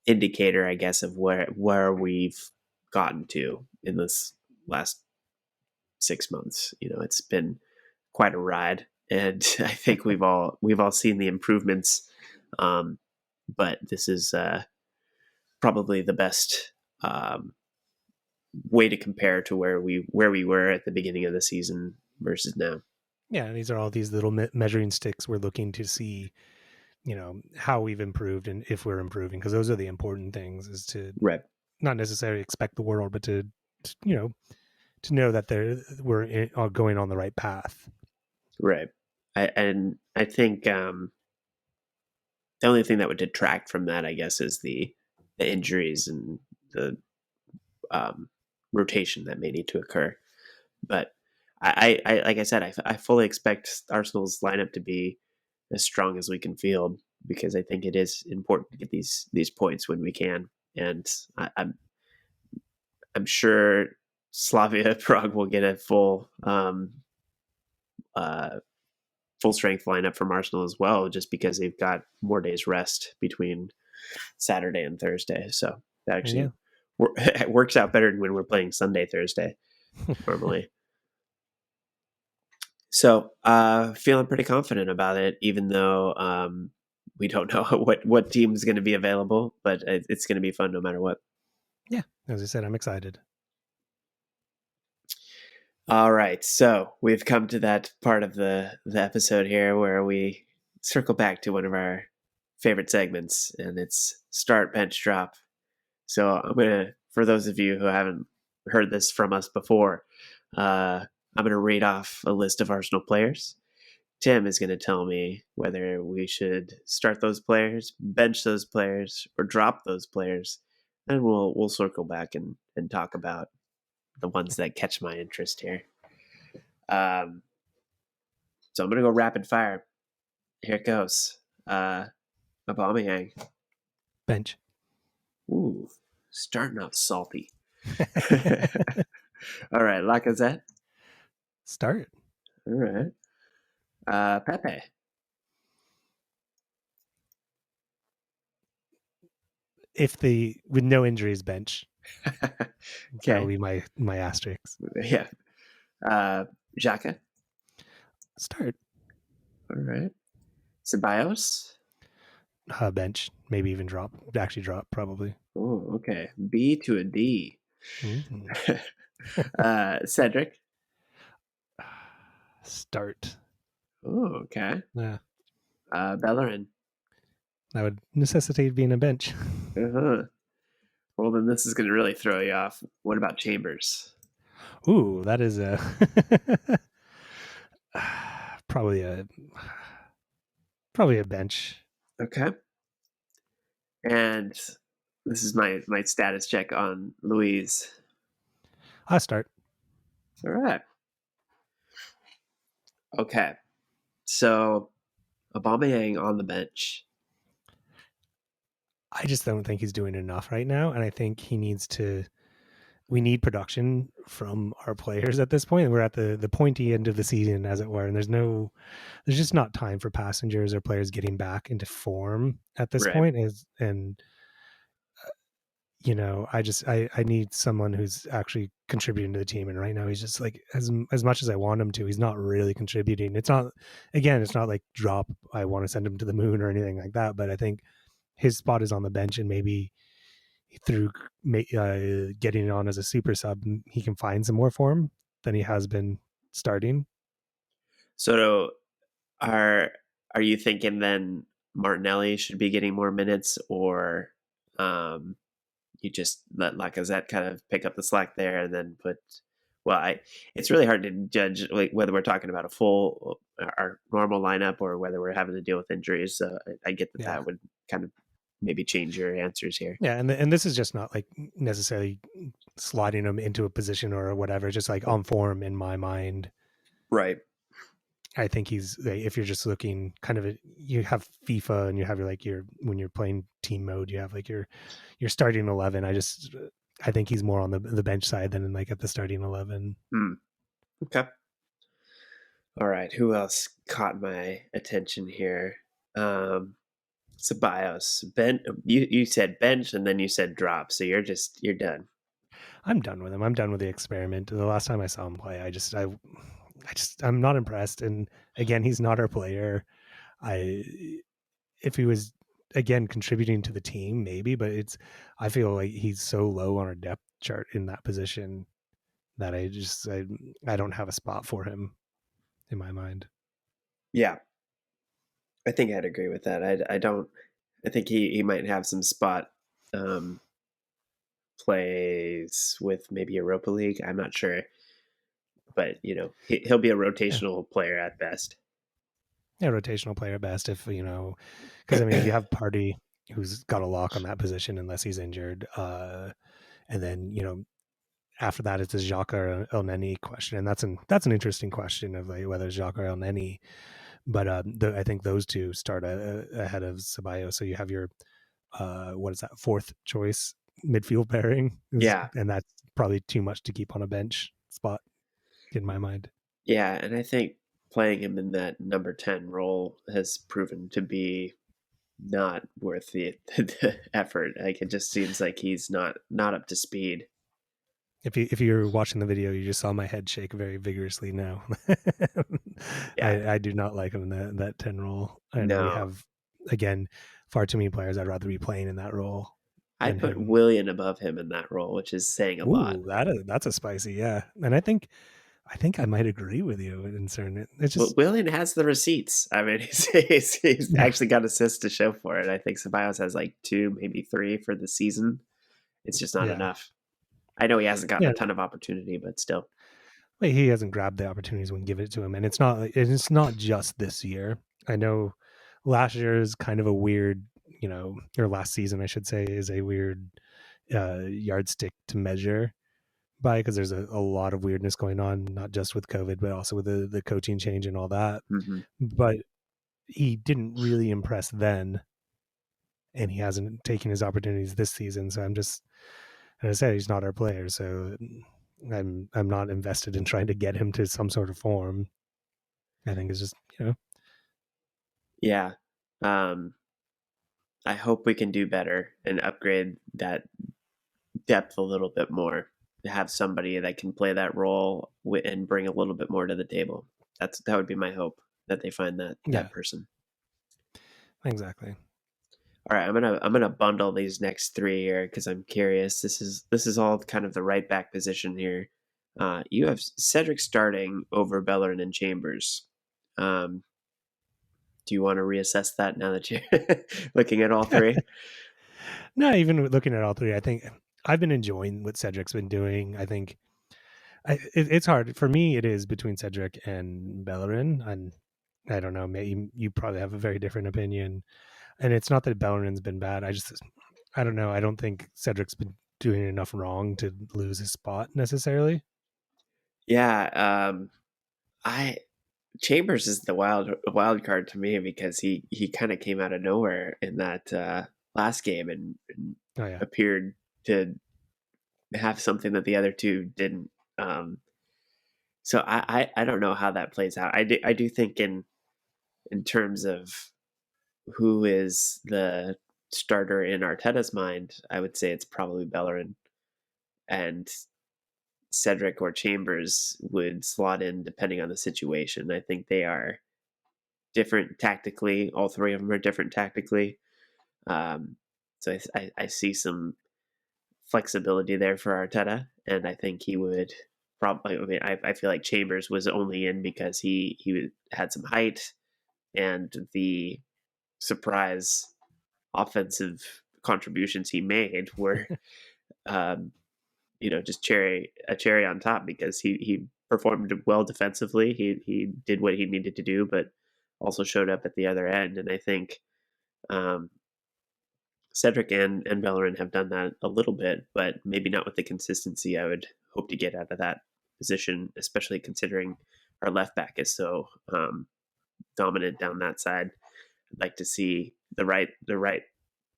indicator, I guess, of where we've gotten to in this last 6 months. It's been quite a ride, and I think we've all seen the improvements. Um, but this is probably the best way to compare to where we were at the beginning of the season versus now. Yeah, these are all these little measuring sticks we're looking to see, how we've improved and if we're improving, because those are the important things, is to Right, not necessarily expect the world, but to know that we're going on the right path. right. And I think the only thing that would detract from that, I guess, is the injuries and the um, rotation that may need to occur. But I like I said, I fully expect Arsenal's lineup to be as strong as we can field, because I think it is important to get these points when we can, and I'm sure Slavia Prague will get a uh, full strength lineup from Arsenal as well, just because they've got more days rest between Saturday and Thursday. So that Yeah. actually it works out better when we're playing Sunday, Thursday normally. So feeling pretty confident about it, even though we don't know what team is going to be available, but it's going to be fun no matter what. Yeah, as I said, I'm excited. All right, so we've come to that part of the episode here where we circle back to one of our favorite segments, and it's start, bench, drop. So for those of you who haven't heard this from us before, I'm gonna read off a list of Arsenal players. Tim is gonna tell me whether we should start those players, bench those players, or drop those players, and we'll circle back and talk about the ones that catch my interest here. Um, so I'm gonna go rapid fire. Here it goes. Aubameyang. Bench. Ooh, starting out salty. All right, Lacazette. Start. All right. Pepe. With no injuries, bench. That will Okay. be my asterisk. Yeah. Xhaka. Start. All right. Ceballos. Bench. Maybe even drop. Actually, drop probably. Oh, okay. B to a D. Mm-hmm. Cedric. Start. Oh, okay. Yeah. Bellerin. That would necessitate being a bench. Uh-huh. Well, then this is going to really throw you off. What about Chambers? Ooh, that is a probably a probably a bench. Okay. And this is my status check on Louise. I'll start. All right. Okay. So Aubameyang on the bench. I just don't think he's doing enough right now, and I think he needs to. We need production from our players at this point. We're at the pointy end of the season, as it were, and there's just not time for passengers or players getting back into form at this Right. point. And I need someone who's actually contributing to the team. And right now, he's just like as much as I want him to, he's not really contributing. It's not like drop. I want to send him to the moon or anything like that. But I think his spot is on the bench, and maybe through getting on as a super sub, he can find some more form than he has been starting. So are you thinking then Martinelli should be getting more minutes, or um, you just let Lacazette kind of pick up the slack there and then put? Well, it's really hard to judge like whether we're talking about a full our normal lineup or whether we're having to deal with injuries. So I get that Yeah, that would kind of maybe change your answers here. yeah, and this is just not like necessarily sliding him into a position or whatever. Just like on form in my mind. Right. I think he's if you're just looking kind of you have FIFA and you have your when you're playing team mode you have like your starting 11. I think he's more on the bench side than like at the starting 11. Okay. All right. Who else caught my attention here? Ceballos. You said bench and then you said drop, so you're done. I'm done with him. I'm done with the experiment. The last time I saw him play, I'm not impressed. And again, he's not our player. I if he was again contributing to the team, maybe, but I feel like he's so low on our depth chart in that position that I don't have a spot for him in my mind. Yeah, I think I'd agree with that. I don't. I think he might have some spot um, plays with maybe Europa League. I'm not sure, but he'll be a Yeah. rotational player at best. Yeah, rotational player best if because I mean you have Party who's got a lock on that position unless he's injured, and then after that it's a Jacques or El Neni question, and that's an interesting question of like whether it's Jacques or El Neni, but I think those two start ahead of Ceballos, so you have your what is that fourth choice midfield pairing, Yeah, and that's probably too much to keep on a bench spot in my mind. yeah, and I think playing him in that number 10 role has proven to be not worth the effort. Like it just seems like he's not up to speed. If you're watching the video, you just saw my head shake very vigorously. Now, Yeah, I do not like him in that 10 role, and we no, have again far too many players I'd rather be playing in that role I than put him. Willian above him in that role, which is saying a lot. Ooh, that's a spicy, yeah. And I think I might agree with you in certain. It's Well, just Willian has the receipts. I mean, he's yeah, actually got assists to show for it. I think Ceballos has like two, maybe three for the season. It's just not yeah, enough. I know he hasn't gotten yeah. a ton of opportunity, but still. Like, he hasn't grabbed the opportunities when give it to him, and it's not just this year. I know last year is kind of a weird, or last season I should say is a weird yardstick to measure by because there's a lot of weirdness going on, not just with COVID, but also with the coaching change and all that. Hmm. But he didn't really impress then, and he hasn't taken his opportunities this season. So I'm just, as I said, he's not our player. So I'm not invested in trying to get him to some sort of form. I think it's just Yeah. Um, I hope we can do better and upgrade that depth a little bit more. To have somebody that can play that role and bring a little bit more to the table. That would be my hope that they find yeah, that person. exactly. All right, I'm gonna bundle these next three here because I'm curious. This is all kind of the right back position here. You have Cedric starting over Bellerin and Chambers. Um, Do you want to reassess that now that you're looking at all three? No, even looking at all three, I think I've been enjoying what Cedric's been doing. I think it's hard for me. It is between Cedric and Bellerin, and I don't know. Maybe you probably have a very different opinion. And it's not that Bellerin's been bad. I don't know. I don't think Cedric's been doing enough wrong to lose his spot necessarily. Yeah, I Chambers is the wild card to me because he kind of came out of nowhere in that last game and Oh yeah. appeared to have something that the other two didn't. Um, so I don't know how that plays out. I do think in terms of who is the starter in Arteta's mind, I would say it's probably Bellerin, and Cedric or Chambers would slot in depending on the situation. I think they are different tactically. All three of them are different tactically. Um, so I see some flexibility there for Arteta, and I think he would probably. I mean, I feel like Chambers was only in because he had some height and the surprise offensive contributions he made were, um, just cherry on top because he performed well defensively. He did what he needed to do, but also showed up at the other end. And I think um, Cedric and Bellerin have done that a little bit, but maybe not with the consistency I would hope to get out of that position, especially considering our left back is so dominant down that side. I'd like to see the right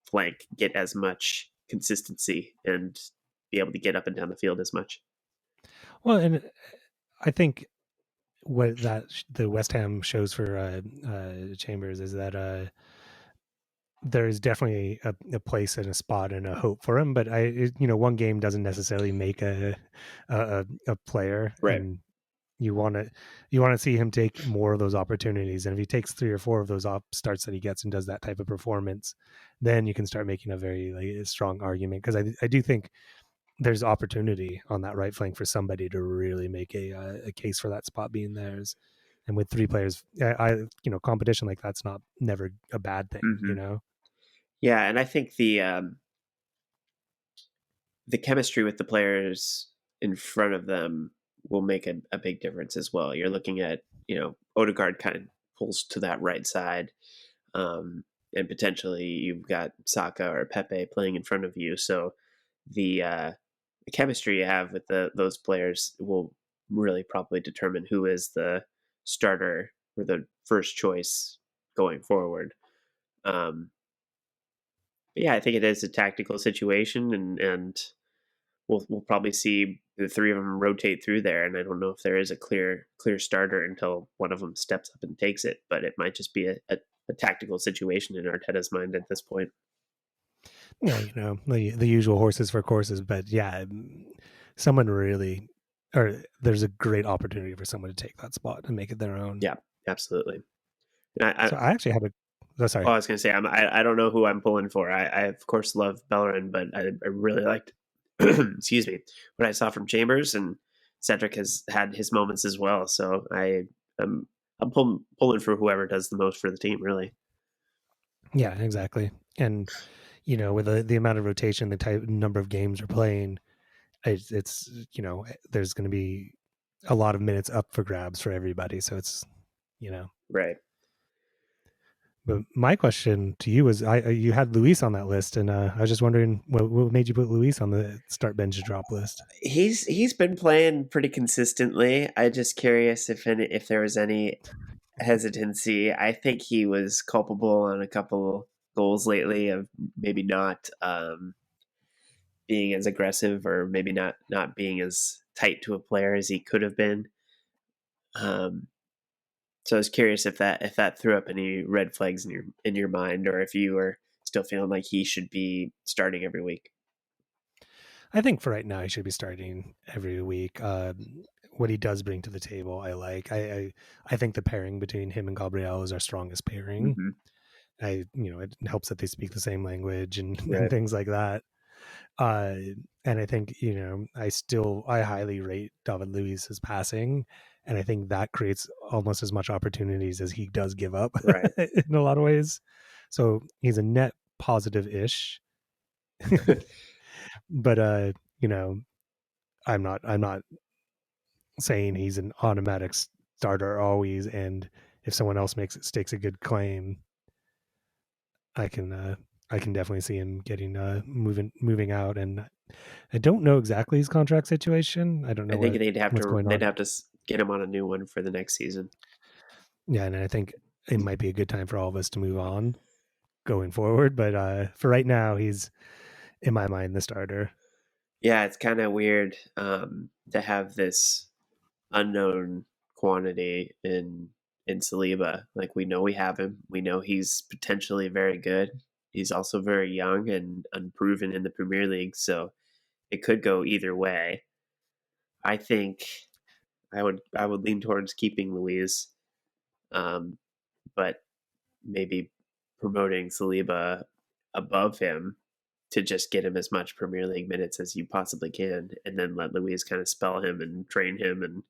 flank get as much consistency and be able to get up and down the field as much. Well, and I think what the West Ham shows for Chambers is that there is definitely a place and a spot and a hope for him. But one game doesn't necessarily make a player, Right. and you want to see him take more of those opportunities. And if he takes 3 or 4 of those op starts that he gets and does that type of performance, then you can start making a very strong argument. Because I do think there's opportunity on that right flank for somebody to really make a case for that spot being theirs. And with 3 players, competition like that's not never a bad thing. Mm-hmm. Yeah, and I think the chemistry with the players in front of them will make a big difference as well. You're looking at Odegaard kind of pulls to that right side, and potentially you've got Saka or Pepe playing in front of you. So the chemistry you have with those players will really probably determine who is the starter or the first choice going forward. Um, but yeah, I think it is a tactical situation, and we'll probably see the three of them rotate through there. And I don't know if there is a clear starter until one of them steps up and takes it, but it might just be a tactical situation in Arteta's mind at this point. Yeah, the usual horses for courses, but yeah, someone really, or there's a great opportunity for someone to take that spot and make it their own. Yeah, absolutely. And So I actually had a, oh, sorry. I was going to say I don't know who I'm pulling for. I of course love Bellerin, but I really liked excuse me what I saw from Chambers, and Cedric has had his moments as well. So I'm pulling for whoever does the most for the team, really. Yeah, exactly. And with the amount of rotation, the type number of games we're playing, it's there's going to be a lot of minutes up for grabs for everybody. So it's you know. Right. But my question to you was, you had Luis on that list, and I was just wondering what made you put Luis on the start bench drop list. He's been playing pretty consistently. I just curious if there was any hesitancy. I think he was culpable on a couple goals lately of maybe not being as aggressive or maybe not being as tight to a player as he could have been. Um, so I was curious if that threw up any red flags in your mind, or if you were still feeling like he should be starting every week. I think for right now, he should be starting every week. What he does bring to the table, I like. I think the pairing between him and Gabriel is our strongest pairing. Mm-hmm. It helps that they speak the same language and, and Right. things like that. Uh, and I think I highly rate David Luiz's passing, and I think that creates almost as much opportunities as he does give up Right. in a lot of ways. So he's a net positive ish, but you know, I'm not saying he's an automatic starter always. And if someone else stakes a good claim, I can I can definitely see him getting moving out. And I don't know exactly his contract situation. I don't I know think they'd have what's to going they'd on. have to get him on a new one for the next season. Yeah, and I think it might be a good time for all of us to move on going forward. But for right now, he's in my mind the starter. Yeah, it's kind of weird to have this unknown quantity in Saliba. Like we know we have him. We know he's potentially very good. He's also very young and unproven in the Premier League, so it could go either way. I think I would lean towards keeping Louise, um, but maybe promoting Saliba above him to just get him as much Premier League minutes as you possibly can, and then let Louise kind of spell him and train him and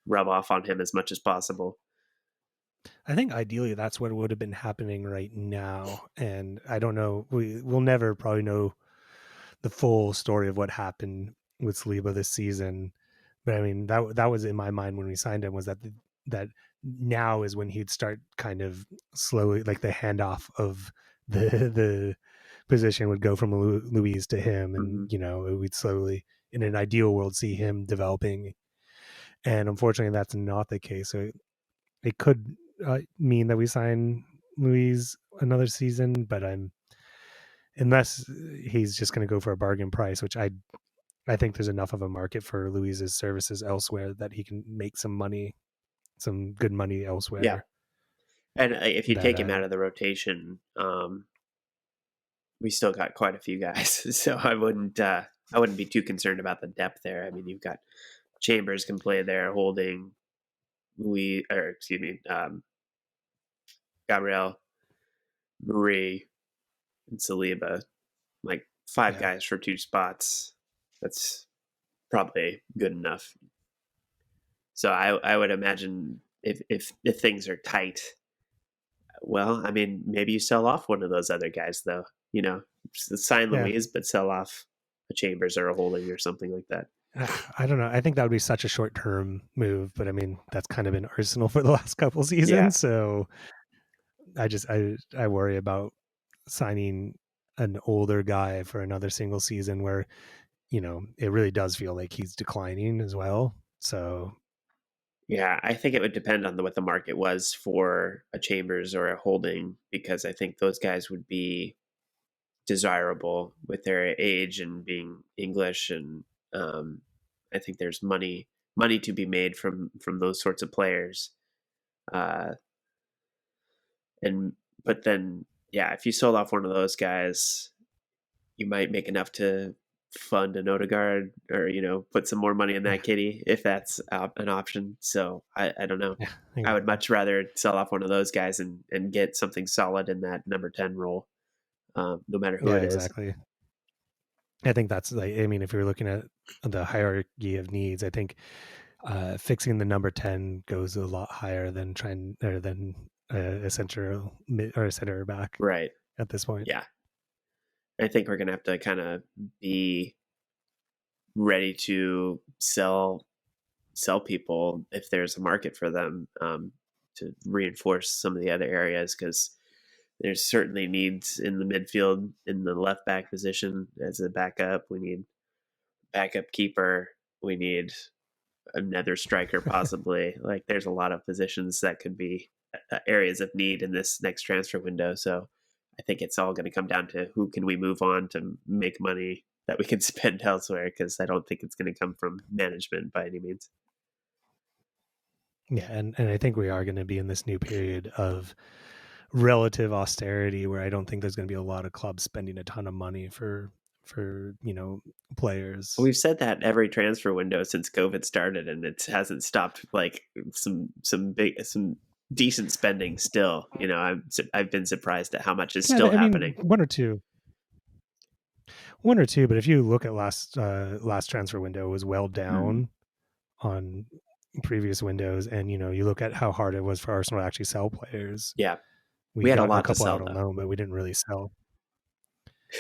rub off on him as much as possible. I think ideally that's what would have been happening right now. And I don't know. We'll never probably know the full story of what happened with Saliba this season. But I mean, that was in my mind when we signed him, was that now is when he'd start kind of slowly, like the handoff of the position would go from Louise to him, Mm-hmm. and we'd slowly, in an ideal world, see him developing. And unfortunately, that's not the case. So it could mean that we sign Louise another season, but I'm unless he's just going to go for a bargain price, which I think there's enough of a market for Louise's services elsewhere that he can make some money, some good money Yeah, elsewhere. and if you That take him out of the rotation, we still got quite a few guys, so I wouldn't be too concerned about the depth there. I mean, you've got Chambers can play there, Holding, Louis, or excuse me, Gabriel, Marie, and Saliba, like five yeah, guys for two spots. That's probably good enough. So I would imagine if things are tight, well, I mean, maybe you sell off one of those other guys though. You know, sign yeah. Louise, but sell off a Chambers or a Holding or something like that. I don't know. I think that would be such a short term move, but I mean that's kind of been Arsenal for the last couple Yeah, seasons. So I worry about signing an older guy for another single season where it really does feel like he's declining as well. So yeah. I think it would depend on what the market was for a Chambers or a Holding because I think those guys would be desirable with their age and being English, and um, I think there's money to be made from those sorts of players. Uh, and but then yeah, if you sold off one of those guys, you might make enough to fund an Odegaard or put some more money in yeah, that kitty if that's an option. So I don't know. yeah, I would exactly. much rather sell off one of those guys and get something solid in that number 10 role, no matter who Yeah, it is. exactly. I think that's like, I mean, if you're looking at the hierarchy of needs, I think fixing the number 10 goes a lot higher than trying or than a center or a center back Right. at this point. Yeah. I think we're going to have to kind of be ready to sell people if there's a market for them, to reinforce some of the other areas because there's certainly needs in the midfield in the left back position as a backup. We need backup keeper. We need another striker possibly. Like there's a lot of positions that could be areas of need in this next transfer window. So I think it's all going to come down to who can we move on to make money that we can spend elsewhere because I don't think it's going to come from management by any means. Yeah, and I think we are going to be in this new period of relative austerity where I don't think there's going to be a lot of clubs spending a ton of money for players. We've said that every transfer window since COVID started, and it hasn't stopped. Like some decent spending still. I've been surprised at how much is Yeah, still I mean happening. one or two, but if you look at last transfer window, it was well Mm. down on previous windows, and you look at how hard it was for Arsenal to actually sell players. Yeah, We we had a got a lot to couple sell out on though. loan, but we didn't really sell.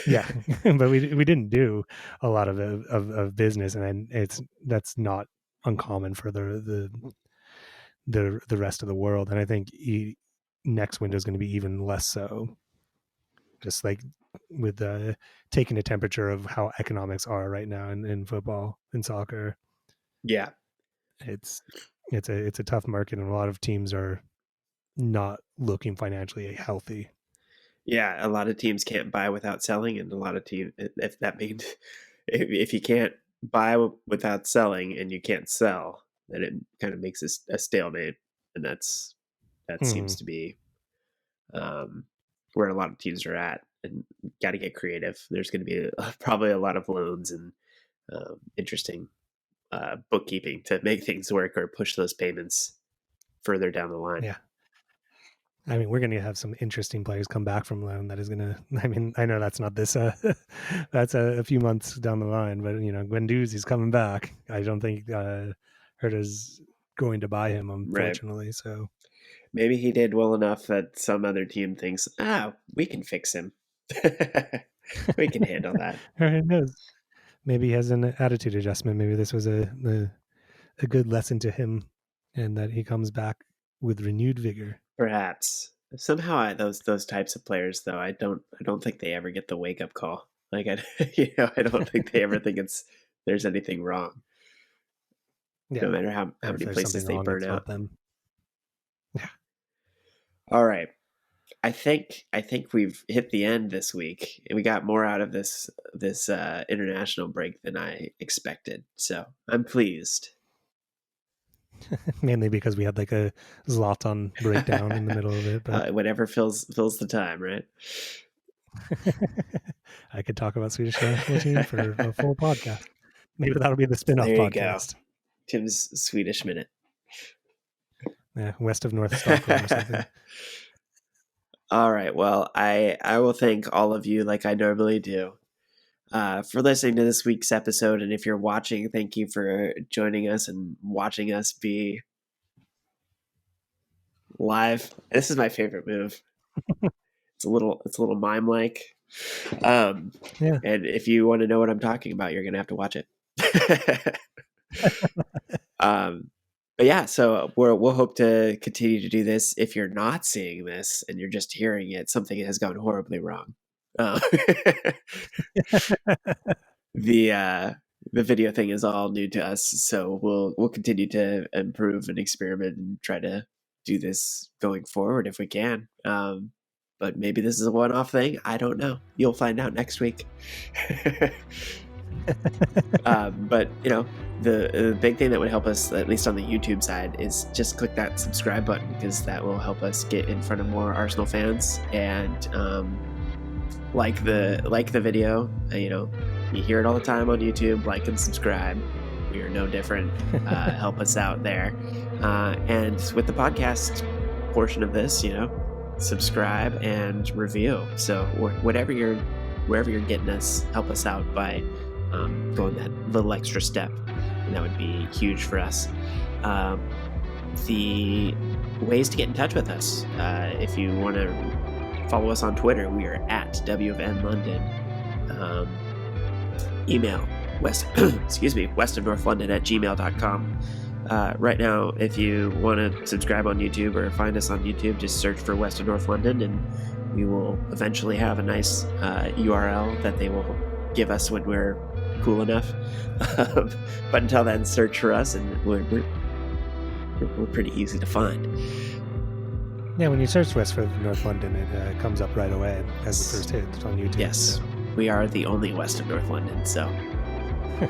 Yeah, but we didn't do a lot of business, and that's not uncommon for the rest of the world. And I think next window is going to be even less so. Just like with taking a temperature of how economics are right now in football and soccer. Yeah, It's a tough market, and a lot of teams are not looking financially healthy. yeah. A lot of teams can't buy without selling, and a lot of teams, if that means if you can't buy without selling and you can't sell, then it kind of makes a stalemate, and that seems to be um, where a lot of teams are at. And got to get creative. There's going to be probably a lot of loans and interesting bookkeeping to make things work or push those payments further down the line. Yeah. I mean, we're going to have some interesting players come back from loan. That is going to. I mean, I know that's not this. That's a few months down the line, but Guendouzi's coming back. I don't think Herta's going to buy him, Right. unfortunately. So Maybe he did well enough that some other team thinks, we can fix him. We can handle that. who knows? Maybe he has an attitude adjustment. Maybe this was a good lesson to him, and that he comes back with renewed vigor. Perhaps somehow those types of players, though, I don't think they ever get the wake up call. Like I don't think they ever think there's anything wrong. Yeah, No matter how or if many there's places something they wrong, burn it's out. not them. Yeah. All right. I think we've hit the end this week, and we got more out of this international break than I expected. So I'm pleased. Mainly because we had like a Zlatan breakdown in the middle of it, but Whatever fills the time, right? I could talk about Swedish national team for a full podcast. Maybe that'll be the spin-off There you podcast. go. Tim's Swedish Minute. Yeah, west of North Stockholm or something. All right. Well, I will thank all of you like I normally do for listening to this week's episode. And if you're watching, thank you for joining us and watching us be live. This is my favorite move. It's a little mime like. Yeah. And if you want to know what I'm talking about, you're gonna have to watch it. But yeah, so we'll hope to continue to do this. If you're not seeing this and you're just hearing it, something has gone horribly wrong. The video thing is all new to us, so we'll continue to improve and experiment and try to do this going forward if we can. But maybe this is a one-off thing. I don't know. You'll find out next week. But the big thing that would help us, at least on the YouTube side, is just click that subscribe button, because that will help us get in front of more Arsenal fans. And like the video. You hear it all the time on YouTube. Like and subscribe. We are no different. Help us out there. And with the podcast portion of this, subscribe and review. So wherever you're getting us, help us out by going that little extra step, and that would be huge for us. The ways to get in touch with us, if you want to follow us on Twitter, we are at WFN London. Email westofnorthlondon@gmail.com. Right now, if you want to subscribe on YouTube or find us on YouTube, just search for West of North London, and we will eventually have a nice URL that they will give us when we're cool enough. But until then, search for us, and we're pretty easy to find. Yeah, when you search West of North London, it comes up right away as the first hit on YouTube. Yes, so. We are the only West of North London, so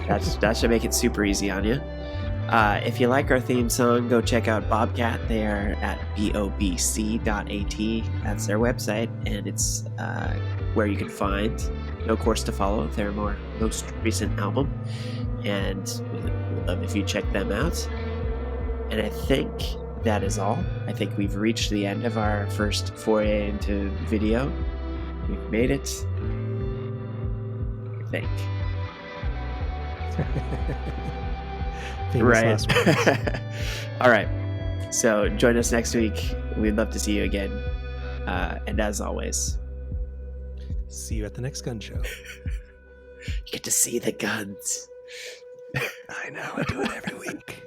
that should make it super easy on you. If you like our theme song, go check out Bobcat. They are at bobc.at. That's their website, and it's where you can find No Course to Follow, their most recent album. And we'd love if you check them out. And I think that is all. I think we've reached the end of our first foray into video. We've made it. I think. Famous Right. last words. All right. So join us next week. We'd love to see you again. And as always, See you at the next gun show. you get to see the guns. I know, I do it every week.